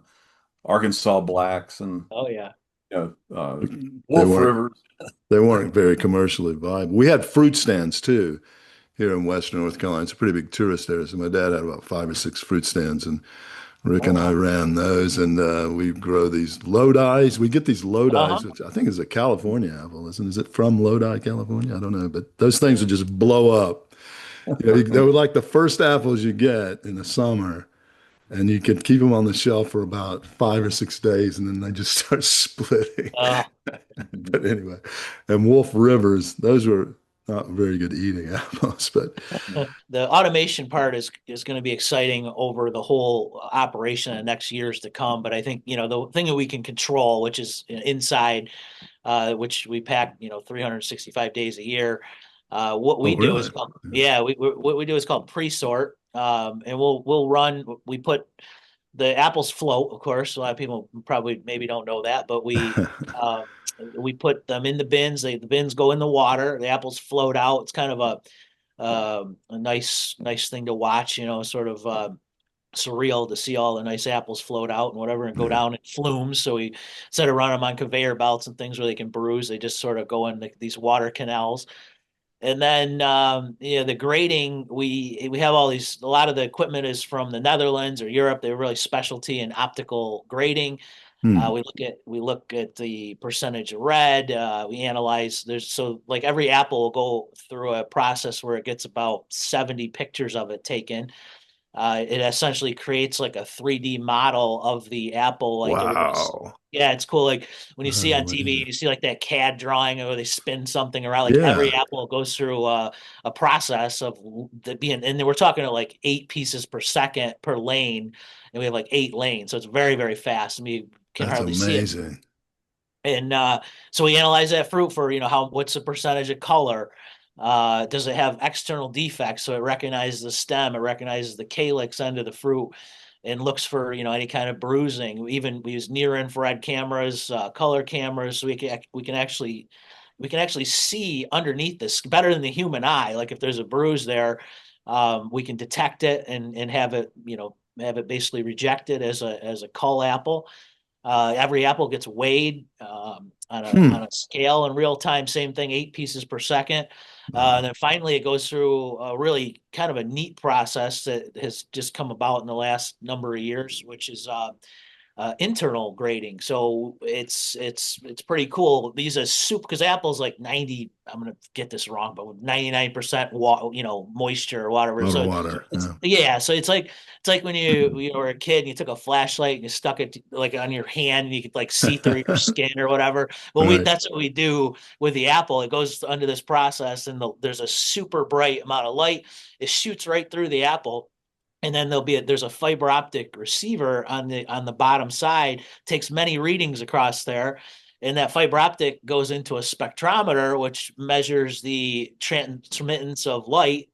Arkansas blacks and Oh yeah. they Wolf weren't, Rivers. they weren't very commercially viable. We had fruit stands too here in Western North Carolina. It's a pretty big tourist area. So my dad had about 5 or 6 fruit stands, and Rick Oh and I wow. ran those, and we grow these Lodi's. We get these Lodi's, Uh-huh. which I think is a California apple, isn't? Is it from Lodi, California? I don't know, but those things would just blow up. They were like the first apples you get in the summer, and you could keep them on the shelf for about 5 or 6 days, and then they just start splitting. Uh, But anyway, and Wolf Rivers, those were not very good eating apples, but the automation part is going to be exciting over the whole operation in the next years to come. But I think, the thing that we can control, which is inside, which we pack, 365 days a year. What oh, we do is really? called, Yeah. yeah, what we do is called pre-sort. And we put the apples float, of course. A lot of people probably maybe don't know that, but um, we put them in the bins. The bins go in the water. The apples float out. It's kind of a nice thing to watch. Sort of surreal to see all the nice apples float out and whatever, and go Yeah. down in flumes. So we, instead of running them on conveyor belts and things where they can bruise, they just sort of go in these water canals. And then, the grading, we have a lot of the equipment is from the Netherlands or Europe. They're really specialty in optical grading. Hmm. We look at the percentage of red. We analyze, so like every apple will go through a process where it gets about 70 pictures of it taken. It essentially creates like a 3D model of the apple, like everybody's. Wow. Yeah, it's cool. Like when you see on TV, Amazing. you see like that CAD drawing where they spin something around. Like every Yeah, apple goes through a process of and then we're talking at like 8 pieces per second per lane, and we have like 8 lanes, so it's very, very fast, and we can that's hardly see it. amazing. And so we analyze that fruit for, what's the percentage of color? Does it have external defects? So it recognizes the stem, it recognizes the calyx end of the fruit, and looks for, any kind of bruising. We use near infrared cameras, color cameras, so we can actually see underneath this better than the human eye. Like if there's a bruise there, we can detect it and have it basically rejected as a cull apple. Every apple gets weighed on a Hmm. on a scale in real time. Same thing, 8 pieces per second. And Wow. then finally, it goes through a really kind of a neat process that has just come about in the last number of years, which is internal grading. So it's pretty cool. These are soup because apples like 90, I'm gonna get this wrong, but 99% moisture or whatever. A lot of So water. it's Yeah. yeah, so it's like when you were a kid and you took a flashlight and you stuck it like on your hand and you could like see through your skin or whatever. Well, Right. that's what we do with the apple. It goes under this process and there's a super bright amount of light. It shoots right through the apple, and then there's a fiber optic receiver on the bottom side, takes many readings across there, and that fiber optic goes into a spectrometer which measures the transmittance of light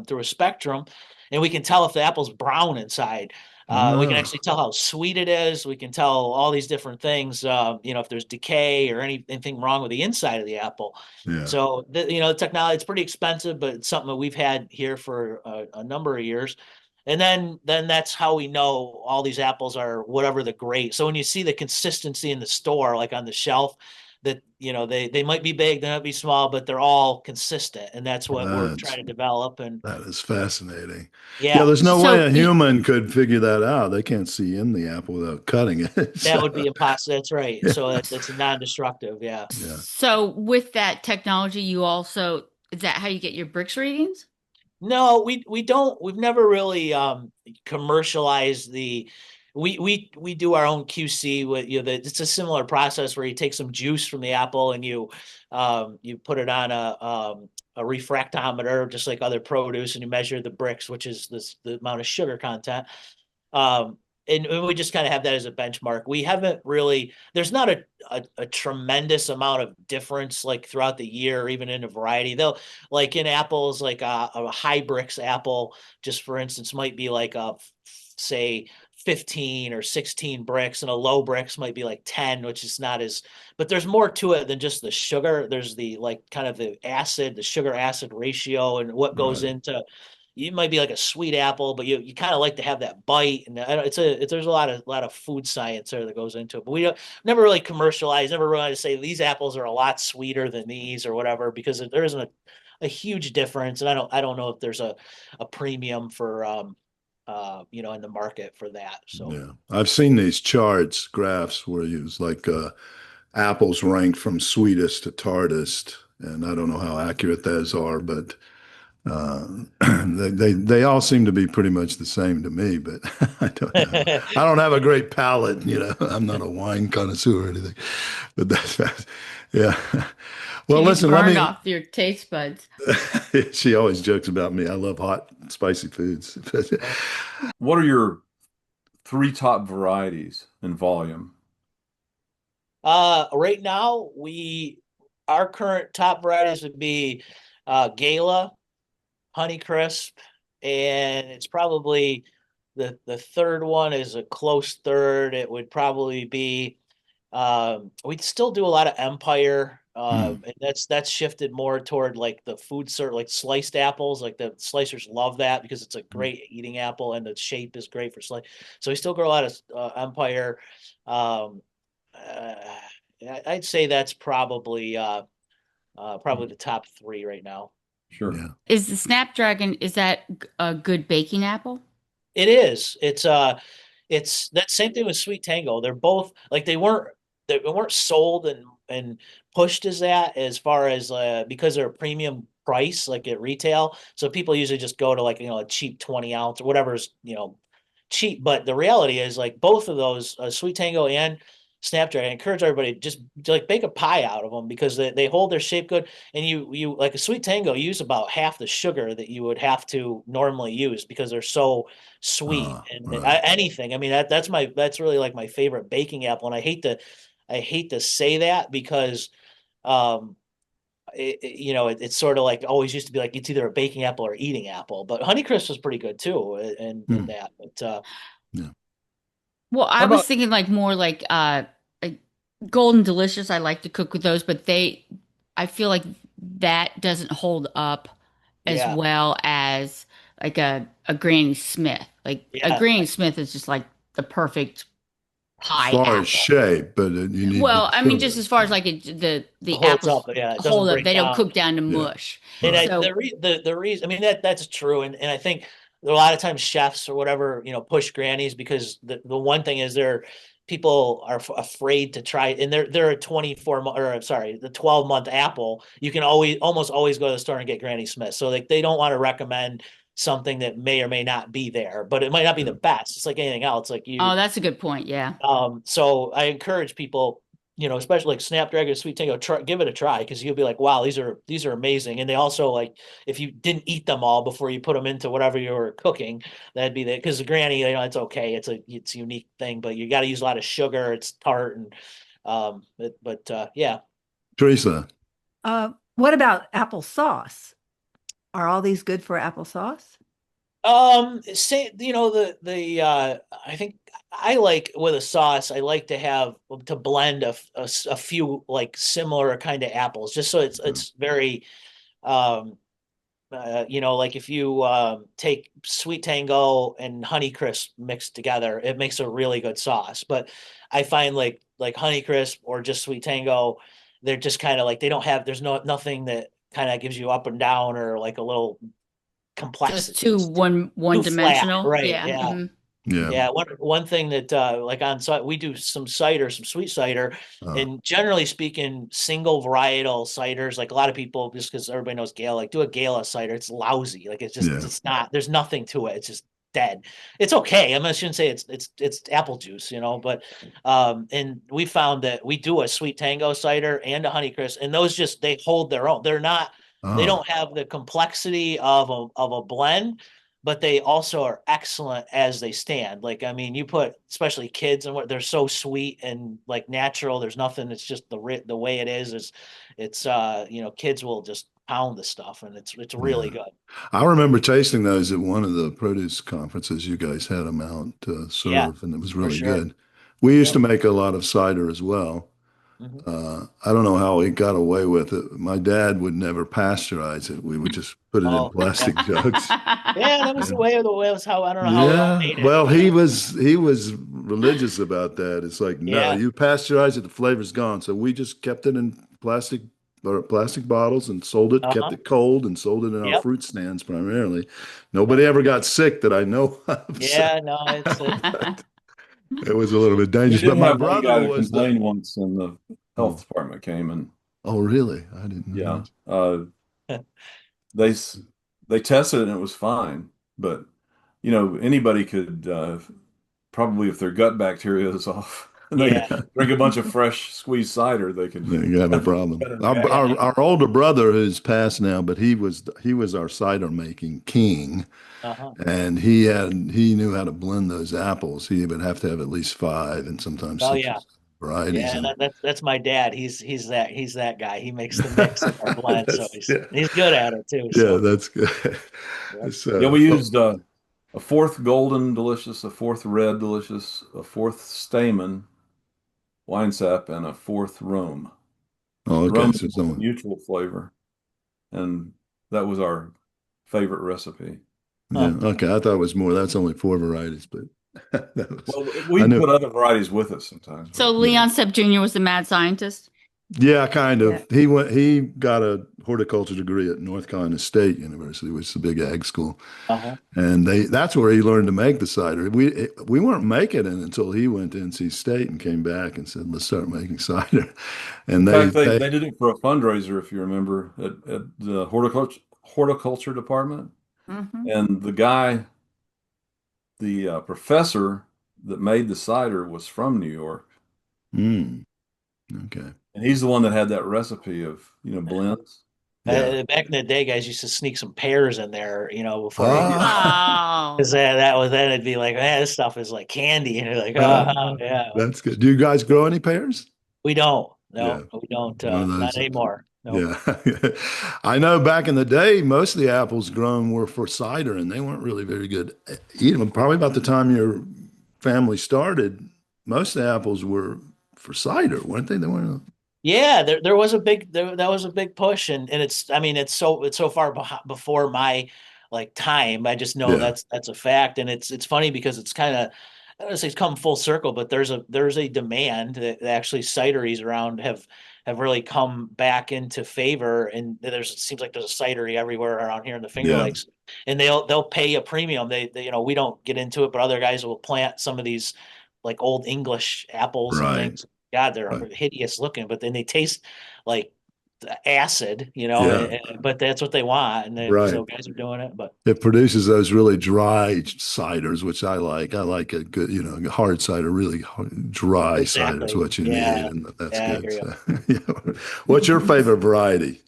through a spectrum, and we can tell if the apple's brown inside. We can Ah, actually tell how sweet it is. We can tell all these different things, if there's decay or anything wrong with the inside of the apple. yeah. So the technology, it's pretty expensive, but it's something that we've had here for a number of years. And then that's how we know all these apples are whatever the grade. So when you see the consistency in the store, like on the shelf, that they might be big, they might be small, but they're all consistent, and that's what we're That's trying to develop. And that is fascinating. Yeah, yeah, there's no way So a human could figure that out. They can't see in the apple without cutting it. that So, would be impossible. That's right. yeah, So that's non-destructive. Yeah. yeah. so with that technology, you also, is that how you get your bricks readings? No, we don't. We've never really commercialized the. We do our own QC with it's a similar process where you take some juice from the apple and you put it on a refractometer just like other produce, and you measure the bricks, which is the amount of sugar content. Um, and we just kind of have that as a benchmark. We haven't really, there's not a tremendous amount of difference like throughout the year, or even in a variety. They'll like in apples, like a high bricks apple, just for instance, might be like say 15 or 16 bricks, and a low bricks might be like 10, which is not as, but there's more to it than just the sugar. There's the like kind of the sugar acid ratio and what goes Right. into, you might be like a sweet apple, but you kind of like to have that bite, and there's a lot of food science there that goes into it. But we don't never really commercialize, never really say these apples are a lot sweeter than these or whatever, because there isn't a huge difference, and I don't know if there's a premium for in the market for that. So Yeah. I've seen these charts, graphs where you use like apples ranked from sweetest to tartest, and I don't know how accurate those are, but uh, they all seem to be pretty much the same to me. But I don't know. I don't have a great palate, you know. I'm not a wine connoisseur or anything. But that's yeah. So Well, you listen, let burned me. off your taste buds. She always jokes about me. I love hot, spicy foods. What are your three top varieties in volume? right now our current top varieties would be Gala, Honeycrisp, and it's probably the third one is a close third. It would probably be we'd still do a lot of Empire. Hmm. And that's shifted more toward like the food sort like sliced apples. Like the slicers love that because it's a great eating apple and the shape is great for slice. So we still grow a lot of Empire. Um, uh, I'd say that's probably the top three right now. Sure. Yeah. Is the Snapdragon, is that a good baking apple? It is. It's that same thing with Sweet Tango. They're both like they weren't sold and pushed as that as far as because they're a premium price like at retail. So people usually just go to like a cheap 20 ounce or whatever's cheap. But the reality is like both of those Sweet Tango and Snapdragon, I encourage everybody just to like bake a pie out of them because they hold their shape good, and you like a Sweet Tango use about half the sugar that you would have to normally use because they're so sweet. And Right. anything, I mean that's really like my favorite baking apple, and I hate to say that because um it's sort of like always used to be like it's either a baking apple or eating apple, but Honeycrisp was pretty good too in Hmm. that. But Yeah. Well, I How was about thinking like more like Golden Delicious. I like to cook with those, but I feel like that doesn't hold up as yeah, well as like a Granny Smith. Like a yeah, Granny Smith is just like the perfect As pie far as apple. shape, but you need Well, good I mean, just sugar. as far Yeah. as like the holds up. apples Yeah, it doesn't hold up, break they don't down. cook down to Yeah. mush. And Right. So the reason, I mean, that's true, and I think a lot of times chefs or whatever push grannies because the one thing is people are afraid to try, and they're a the 12-month apple. You can almost always go to the store and get Granny Smith. So like they don't want to recommend something that may or may not be there, but it might not be the best. It's like anything else. Like Oh, that's a good point. Yeah. So I encourage people, especially like Snapdragon, Sweet Tango, give it a try, because you'll be like, wow, these are amazing. And they also, like, if you didn't eat them all before you put them into whatever you were cooking, that'd be because the Granny, it's okay, it's a unique thing, but you got to use a lot of sugar. It's tart, and yeah. Teresa. What about applesauce? Are all these good for applesauce? Say, I think I like with a sauce, I like to blend a few like similar kind of apples, just so it's very, like if you take Sweet Tango and Honeycrisp mixed together, it makes a really good sauce. But I find like Honeycrisp or just Sweet Tango, they're just kind of like, they don't have, there's nothing that kind of gives you up and down, or like a little complexity. Just too one Too dimensional. flat, right? Yeah. Yeah. Mhm. Yeah. Yeah, one thing that like on site we do some cider, some sweet cider, Uh, and generally speaking, single varietal ciders. Like a lot of people, just because everybody knows Gala, like do a Gala cider. It's lousy. Like yeah. it's not. There's nothing to it. It's just dead. It's okay. I shouldn't say it's apple juice, but and we found that we do a Sweet Tango cider and a Honeycrisp, and those they hold their own. They Ah, don't have the complexity of a blend, but they also are excellent as they stand. Like, I mean, you put especially kids, and what they're so sweet and like natural. There's nothing. It's just the way it is it's kids will just pound the stuff, and it's really yeah. good. I remember tasting those at one of the produce conferences you guys had them out to Yeah, serve, and it was for really sure. good. We used Yep. to make a lot of cider as well. Mhm. I don't know how we got away with it. My dad would never pasteurize it. We would just put it in Oh, plastic jugs. yeah, that was And the way it was how I don't know how we all yeah, made it. well, he was religious about that. It's like, no, Yeah. you pasteurize it, the flavor's gone. So we just kept it in plastic bottles and sold it, kept Uh-huh. it cold and sold it in our Yep. fruit stands primarily. Nobody ever got sick that I know of. So Yeah, no, it was a little bit We dangerous. did But my have one brother guy that was the, complained once, and the health oh, department came, and oh, really? I didn't yeah, know. they s- they tested it and it was fine. But anybody could probably, if their gut bacteria is off, and they yeah. Yeah. drink a bunch of fresh squeezed cider, they could You have a have a problem. better Our, reaction. our, our older brother who's passed now, but he was our cider making king, Uh-huh. and he knew how to blend those apples. He would have to have at least five and sometimes Oh six or yeah. seven varieties. Yeah, And that's my dad. He's that guy. He makes the mix of our blend, so yeah, he's good at it too. yeah, So that's good. yep. Yeah, So, we used a fourth golden delicious, a fourth red delicious, a fourth stamen wine sap, and a fourth Rome. oh, The okay. Rome So is a neutral flavor, and that was our favorite recipe. yeah, Huh. okay. I thought it was more. That's only four varieties, but that was, Well, I we knew. put other varieties with it sometimes, So but Yeah. Leon Stepp Jr. was the mad scientist. Yeah, kind Yeah. of. He got a horticulture degree at North Carolina State University, which is a big ag school, Uh-huh. and that's where he learned to make the cider. We weren't making it until he went to NC State and came back and said, "Let's start making cider." And in they fact, they they did it for a fundraiser, if you remember, at the horticulture department, Hmm. and the professor that made the cider was from New York, mm, okay, and he's the one that had that recipe of blends. yeah. Back in the day, guys used to sneak some pears in there, before you, Ah, Oh, because that was then it'd be like, man, this stuff is like candy, and you're like, ah, yeah. that's good. Do you guys grow any pears? We don't, Yeah, no, we don't, one of not those. anymore. No. Yeah. I know back in the day, most of the apples grown were for cider and they weren't really very good. Even probably about the time your family started, most of the apples were for cider, weren't they? They weren't. Yeah, there was a that was a big push, and I mean it's so far before my like time. I just know Yeah. that's a fact, and it's funny because it's kind of, I don't want to say it's come full circle, but there's a demand that actually cideries around have really come back into favor, and it seems like there's a cidery everywhere around here in the Finger Yeah. Lakes, and they'll pay a premium. They we don't get into it, but other guys will plant some of these like old English apples and Right. things. God, they're Right. hideous looking, but then they taste like acid, Yeah. but that's what they want. And then, Right. so guys are doing it, but It produces those really dry ciders, which I like. I like a good, hard cider, really dry cider is exactly. what you need, Yeah. and that's Yeah, I good. hear you. So, yeah. What's your favorite variety?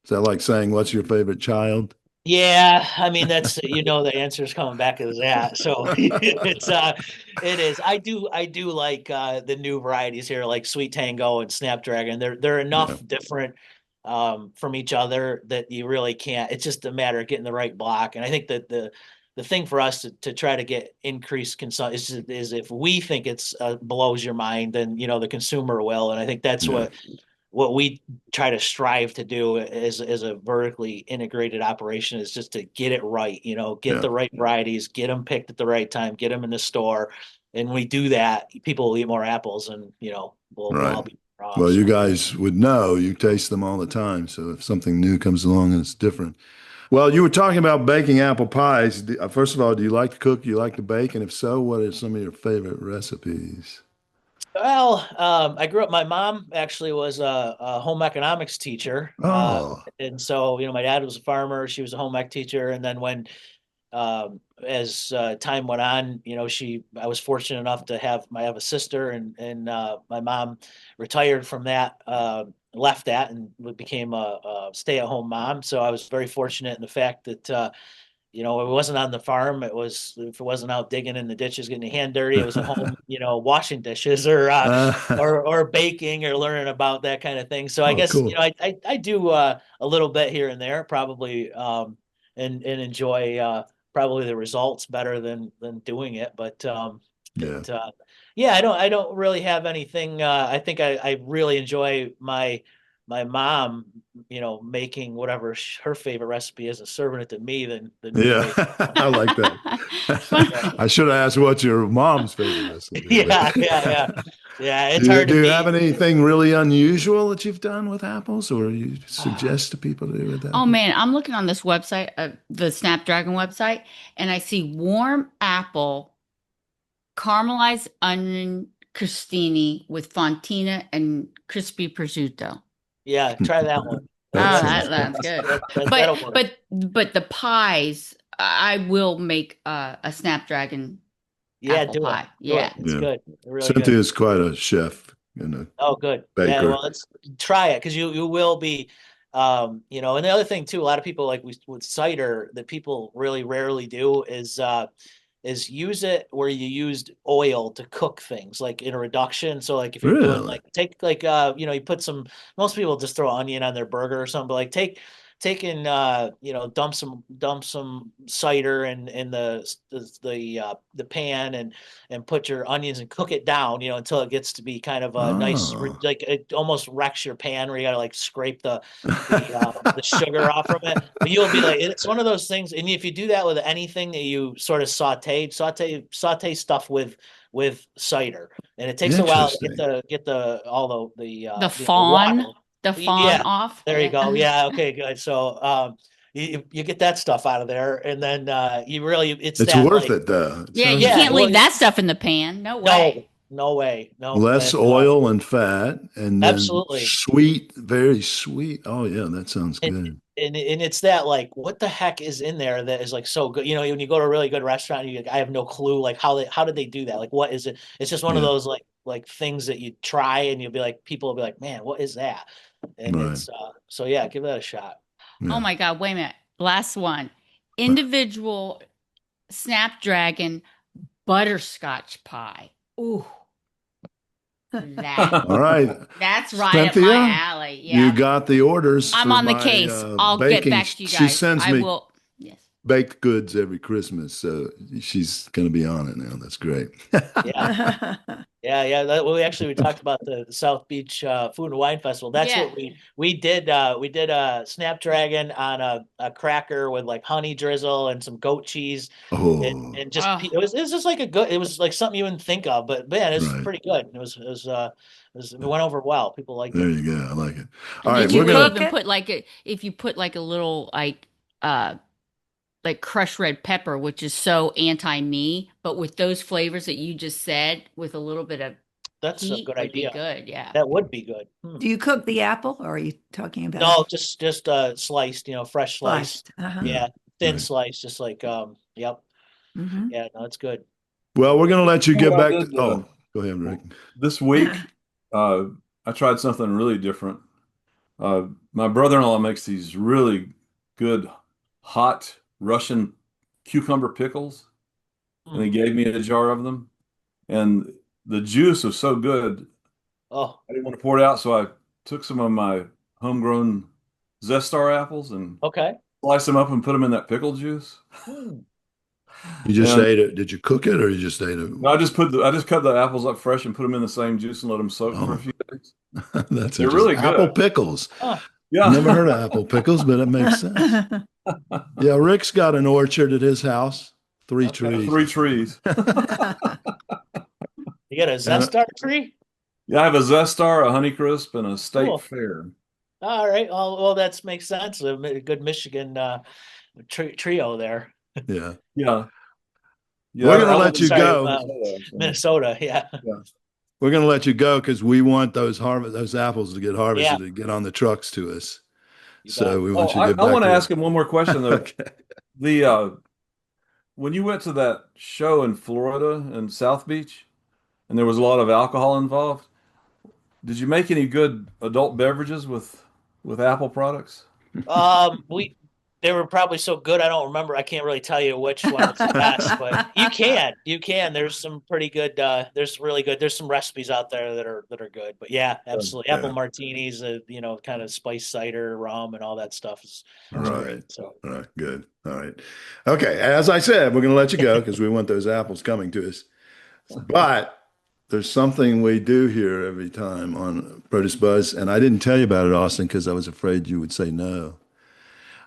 Is that like saying what's your favorite child? Yeah, I mean that's the answer is coming back as that. So it is. I do like the new varieties here, like Sweet Tango and Snapdragon. They're Yeah. enough different from each other that you really can't. It's just a matter of getting the right block. And I think that the thing for us to try to get increased consumption is if we think it's blows your mind, then the consumer will. And I think that's Yeah. what we try to strive to do as a vertically integrated operation is just to get it right, get Yeah. the right varieties, get them picked at the right time, get them in the store. And we do that, people will eat more apples and, we'll Right. all be better off. Well, you So guys would know. You taste them all the time. So if something new comes along and it's different. Well, you were talking about baking apple pies. First of all, do you like to cook? Do you like to bake? And if so, what are some of your favorite recipes? Well, I grew up. My mom actually was a home economics teacher, Oh, and so my dad was a farmer. She was a home ec teacher, and then when as time went on, I was fortunate enough to I have a sister, and my mom retired from that, left that, and became a stay-at-home mom. So I was very fortunate in the fact that it wasn't on the farm. If it wasn't out digging in the ditches, getting your hand dirty, it was at home, washing dishes or baking or learning about that kind of thing. So I oh, guess, cool. I do a little bit here and there, probably, and enjoy probably the results better than doing it. But Yeah. it yeah, I don't really have anything. I think I really enjoy my mom, making whatever her favorite recipe is and serving it to me than me Yeah. making. I like that. So, I should have asked what's your mom's favorite recipe, but yeah, yeah, yeah, yeah. It's do you hard do to you have beat. anything really unusual that you've done with apples or you Ah, suggest to people to do with Oh apples? man, I'm looking on this website, the Snapdragon website, and I see warm apple, caramelized onion crostini with fontina and crispy prosciutto. yeah, try that one. Oh, That that sounds sounds good. good. That'll work. But the pies, I will make a Snapdragon Yeah, apple do it. pie. Do it. Yeah. It's Yeah. good. Really good. Cynthia's quite a chef and a Oh, good. Yeah, well, baker. let's try it because you will be, and the other thing too, a lot of people like with cider that people really rarely do is use it where you used oil to cook things like in a reduction. So like if you're doing Really? like take like you put some most people just throw onion on their burger or something, but like take and dump some cider in the pan and put your onions and cook it down, until it gets to be kind of a nice, Oh. like it almost wrecks your pan where you gotta like scrape the sugar off from it. But you'll be like, it's one of those things. And if you do that with anything that you sort of saute stuff with cider, and it takes a while to get Interesting. the all the The the water. fawn, the fawn Yeah, off. there you Yeah. go. Yeah, okay, good. So you get that stuff out of there, and then you really it's It's that worth like it though. It Yeah, you sounds yeah, can't good. well, leave that stuff in the pan. No no, way. no way, no, Less and oil and fat, and then absolutely. sweet, very sweet. Oh yeah, that sounds And, good. and it's that like what the heck is in there that is like so good. When you go to a really good restaurant, I have no clue like how did they do that? Like what is it? It's just one of Yeah, those like things that you try and you'll be like people will be like, man, what is that? And right. it's so yeah, give that a shot. Oh Yeah. my God, wait a minute. Last one. Individual Snapdragon butterscotch pie. Ooh, that All right, that's right up my Cynthia, alley. you Yeah. got the orders I'm for on the my case. I'll get baking. back to you She guys. sends I me will. Yes. baked goods every Christmas, so she's going to be on it now. That's great. Yeah. Yeah. We talked about the South Beach Food and Wine Festival. That's Yeah. what we did. We did a Snapdragon on a cracker with like honey drizzle and some goat cheese, Oh, and just Oh, it was just like it was like something you wouldn't think of, but man, it was right. pretty good. It went over well. People liked There it. you go. I like it. All and right, did Did you we're you gonna. cook even it? put like if you put like a little like uh like crushed red pepper, which is so anti-me, but with those flavors that you just said, with a little bit of That's a heat good would be idea. good. Yeah. That would be good. Do you cook the apple, or are you talking about No, just sliced, fresh slice. sliced? Uh-huh. Yeah, thin Right. slice, just like yep. Mm-hmm. Yeah, no, it's good. Well, we're going to let you get What I back did, to. Oh, go ahead, Rick. this week, I tried something really different. My brother-in-law makes these really good hot Russian cucumber pickles, and he Mm. gave me a jar of them. And the juice was so good, Oh, I didn't want to pour it out, so I took some of my homegrown Zestar apples and okay. sliced them up and put them in that pickle juice. Mm. You just And ate it. Did you cook it or you just ate it? I just cut the apples up fresh and put them in the same juice and let them soak for a Oh. few days. That's They're interesting. really Apple good. pickles. Oh, Yeah. Never heard of apple pickles, but it makes sense. Yeah, Rick's got an orchard at his house. 3 Okay. trees. 3 trees. you got a Zestar tree? Yeah, I have a Zestar, a Honeycrisp, and a State Cool. Fair. All right. Well, that makes sense. A good Michigan trio there. Yeah. Yeah. Yeah, We're going to I let live you in Sorry, go. Minnesota, so, Minnesota. Yeah. yeah. We're going to let you go because we want those apples to get harvested Yeah. and get on the trucks to us. You So bet. we Oh, want you to I get back want to to ask him one more question though. Okay. The when you went to that show in Florida in South Beach, and there was a lot of alcohol involved, did you make any good adult beverages with apple products? We they were probably so good. I don't remember. I can't really tell you which one was the best, but you can. There's some pretty good. There's really good. There's some recipes out there that are good. But yeah, absolutely. Yeah. Apple martinis, kind of spice cider, rum, and all that stuff is All great. right. So All right. Good. All right. Okay. As I said, we're going to let you go because we want those apples coming to us. But there's something we do here every time on Produce Buzz, and I didn't tell you about it, Austin, because I was afraid you would say no.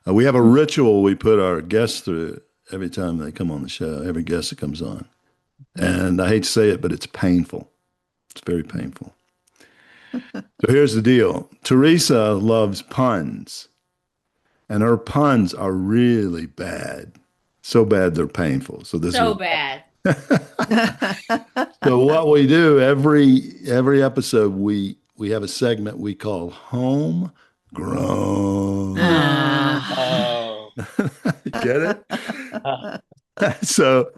We have a ritual we put our guests through every time they come on the show, every guest that comes on. And I hate to say it, but it's painful. It's very painful. So here's the deal. Teresa loves puns, and her puns are really bad. So bad they're painful. So this So is bad. So what we do every episode we have a segment we call Homegrown. oh, Get it? So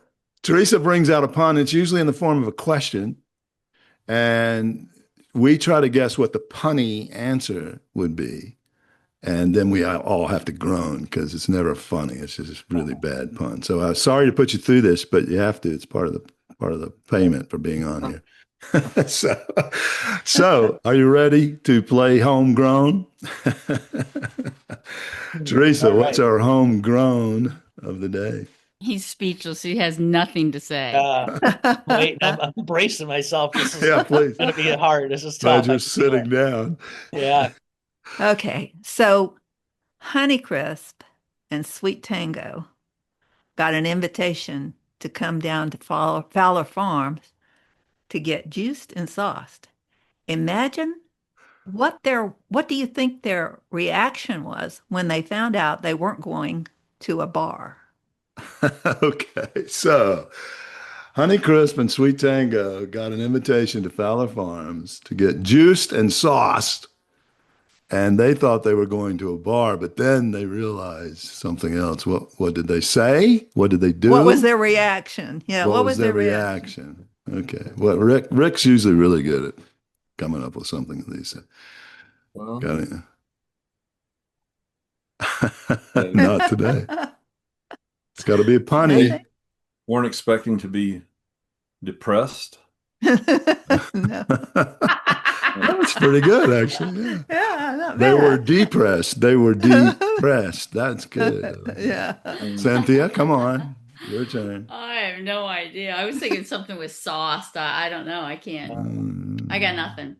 Teresa brings out a pun. It's usually in the form of a question, and we try to guess what the punny answer would be. And then we all have to groan because it's never funny. It's just a really bad pun. So I'm sorry to put you through this, but you have to. It's part of the payment for being on here. So are you ready to play Homegrown? Teresa, All what's right. our homegrown of the day? He's speechless. He has nothing to say. wait, I'm bracing myself. This is Yeah, please. going to be hard. This is Glad tough. I you're can feel sitting it. down. Yeah. Okay, so Honeycrisp and Sweet Tango got an invitation to come down to Fowler Farms to get juiced and sauced. Imagine what do you think their reaction was when they found out they weren't going to a bar? Okay, so Honeycrisp and Sweet Tango got an invitation to Fowler Farms to get juiced and sauced, and they thought they were going to a bar, but then they realized something else. What did they say? What did they do? What was their reaction? Yeah, What what was was their reaction? Okay, well, Rick's usually really good at coming up with something that he said. Well, Got it? Not today. It's got to be a punny. weren't expecting to be depressed. No. That was pretty good, actually. Yeah. Yeah, not They were bad. depressed. They were depressed. That's good. Yeah. Cynthia, come on. Your turn. I have no idea. I was thinking something with sauce. I don't know. I can't. I got nothing.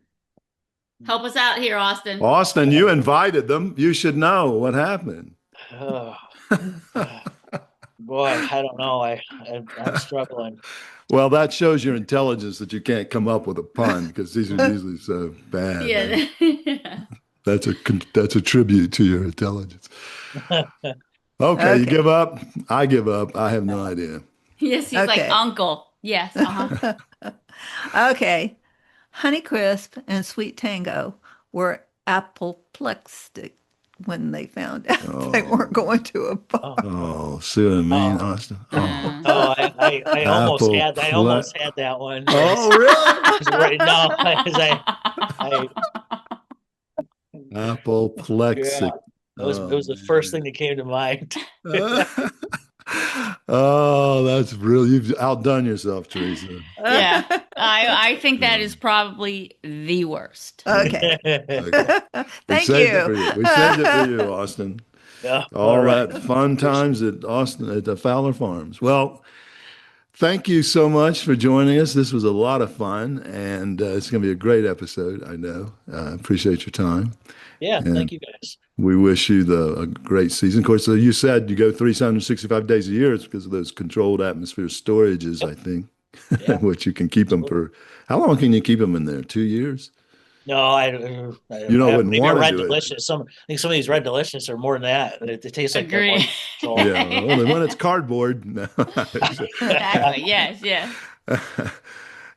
Help us out here, Austin. Austin, you invited them. You should know what happened. Oh, boy, I don't know. I'm struggling. Well, that shows your intelligence that you can't come up with a pun because these are usually so bad. Yeah. That's a tribute to your intelligence. Okay, you Okay. give up? I give up. I have no idea. Yes, he's like Okay. uncle. Yes. Uh-huh. Okay. Honeycrisp and Sweet Tango were apoplectic when they found out they weren't Oh, going to a bar. Oh, oh, see what I mean, oh, Austin? Oh, I apple almost had that one. Oh, really? It's right now, as I, Apoplexic. yeah, it Oh, was the first thing that came to mind. man. Oh, that's really, you've outdone yourself, Teresa. Yeah. I think that is probably the worst. Okay. Okay. We Thank saved it for you. you. We saved it for you, Austin. Yeah, all All right. that fun times at Austin at the Fowler Farms. Well, thank you so much for joining us. This was a lot of fun, and it's going to be a great episode. I know. Appreciate your time, Yeah, and thank you guys. we wish you a great season. Of course, so you said you go 365 days a year. It's because of those controlled atmosphere storages, I Yep. think, Yeah, which you can keep them for. How long can you keep them in there? 2 years? no, You know, I wouldn't maybe a want to Red do it. Delicious. I think some of these Red Delicious are more than that. It tastes like they're more. Agree. So, Yeah, well, when it's cardboard. No. Exactly. Yes, yes.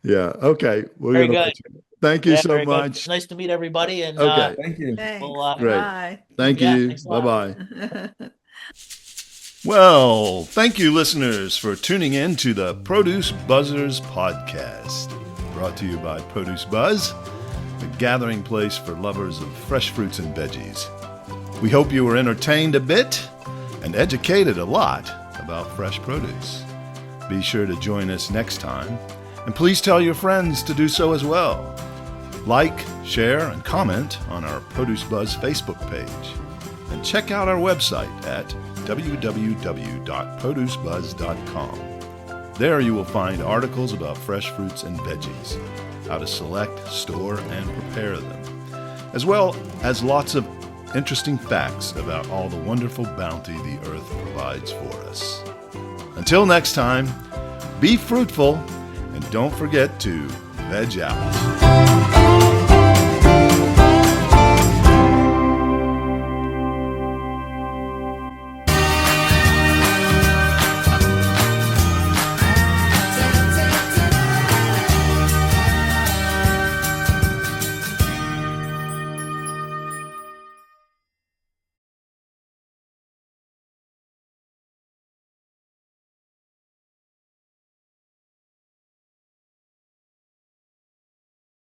Yeah. Okay. We're very gonna good. let you. Thank you Yeah, so very good. It's much. nice to meet everybody, and Okay. Thank you. Thanks. Well, Great. Bye. Thank yeah, you. thanks a Bye lot. bye. Well, thank you, listeners, for tuning in to the Produce Buzzers podcast, brought to you by Produce Buzz, the gathering place for lovers of fresh fruits and veggies. We hope you were entertained a bit and educated a lot about fresh produce. Be sure to join us next time, and please tell your friends to do so as well. Like, share, and comment on our Produce Buzz Facebook page. And check out our website at www.producebuzz.com. There you will find articles about fresh fruits and veggies, how to select, store, and prepare them, as well as lots of interesting facts about all the wonderful bounty the earth provides for us. Until next time, be fruitful and don't forget to veg out.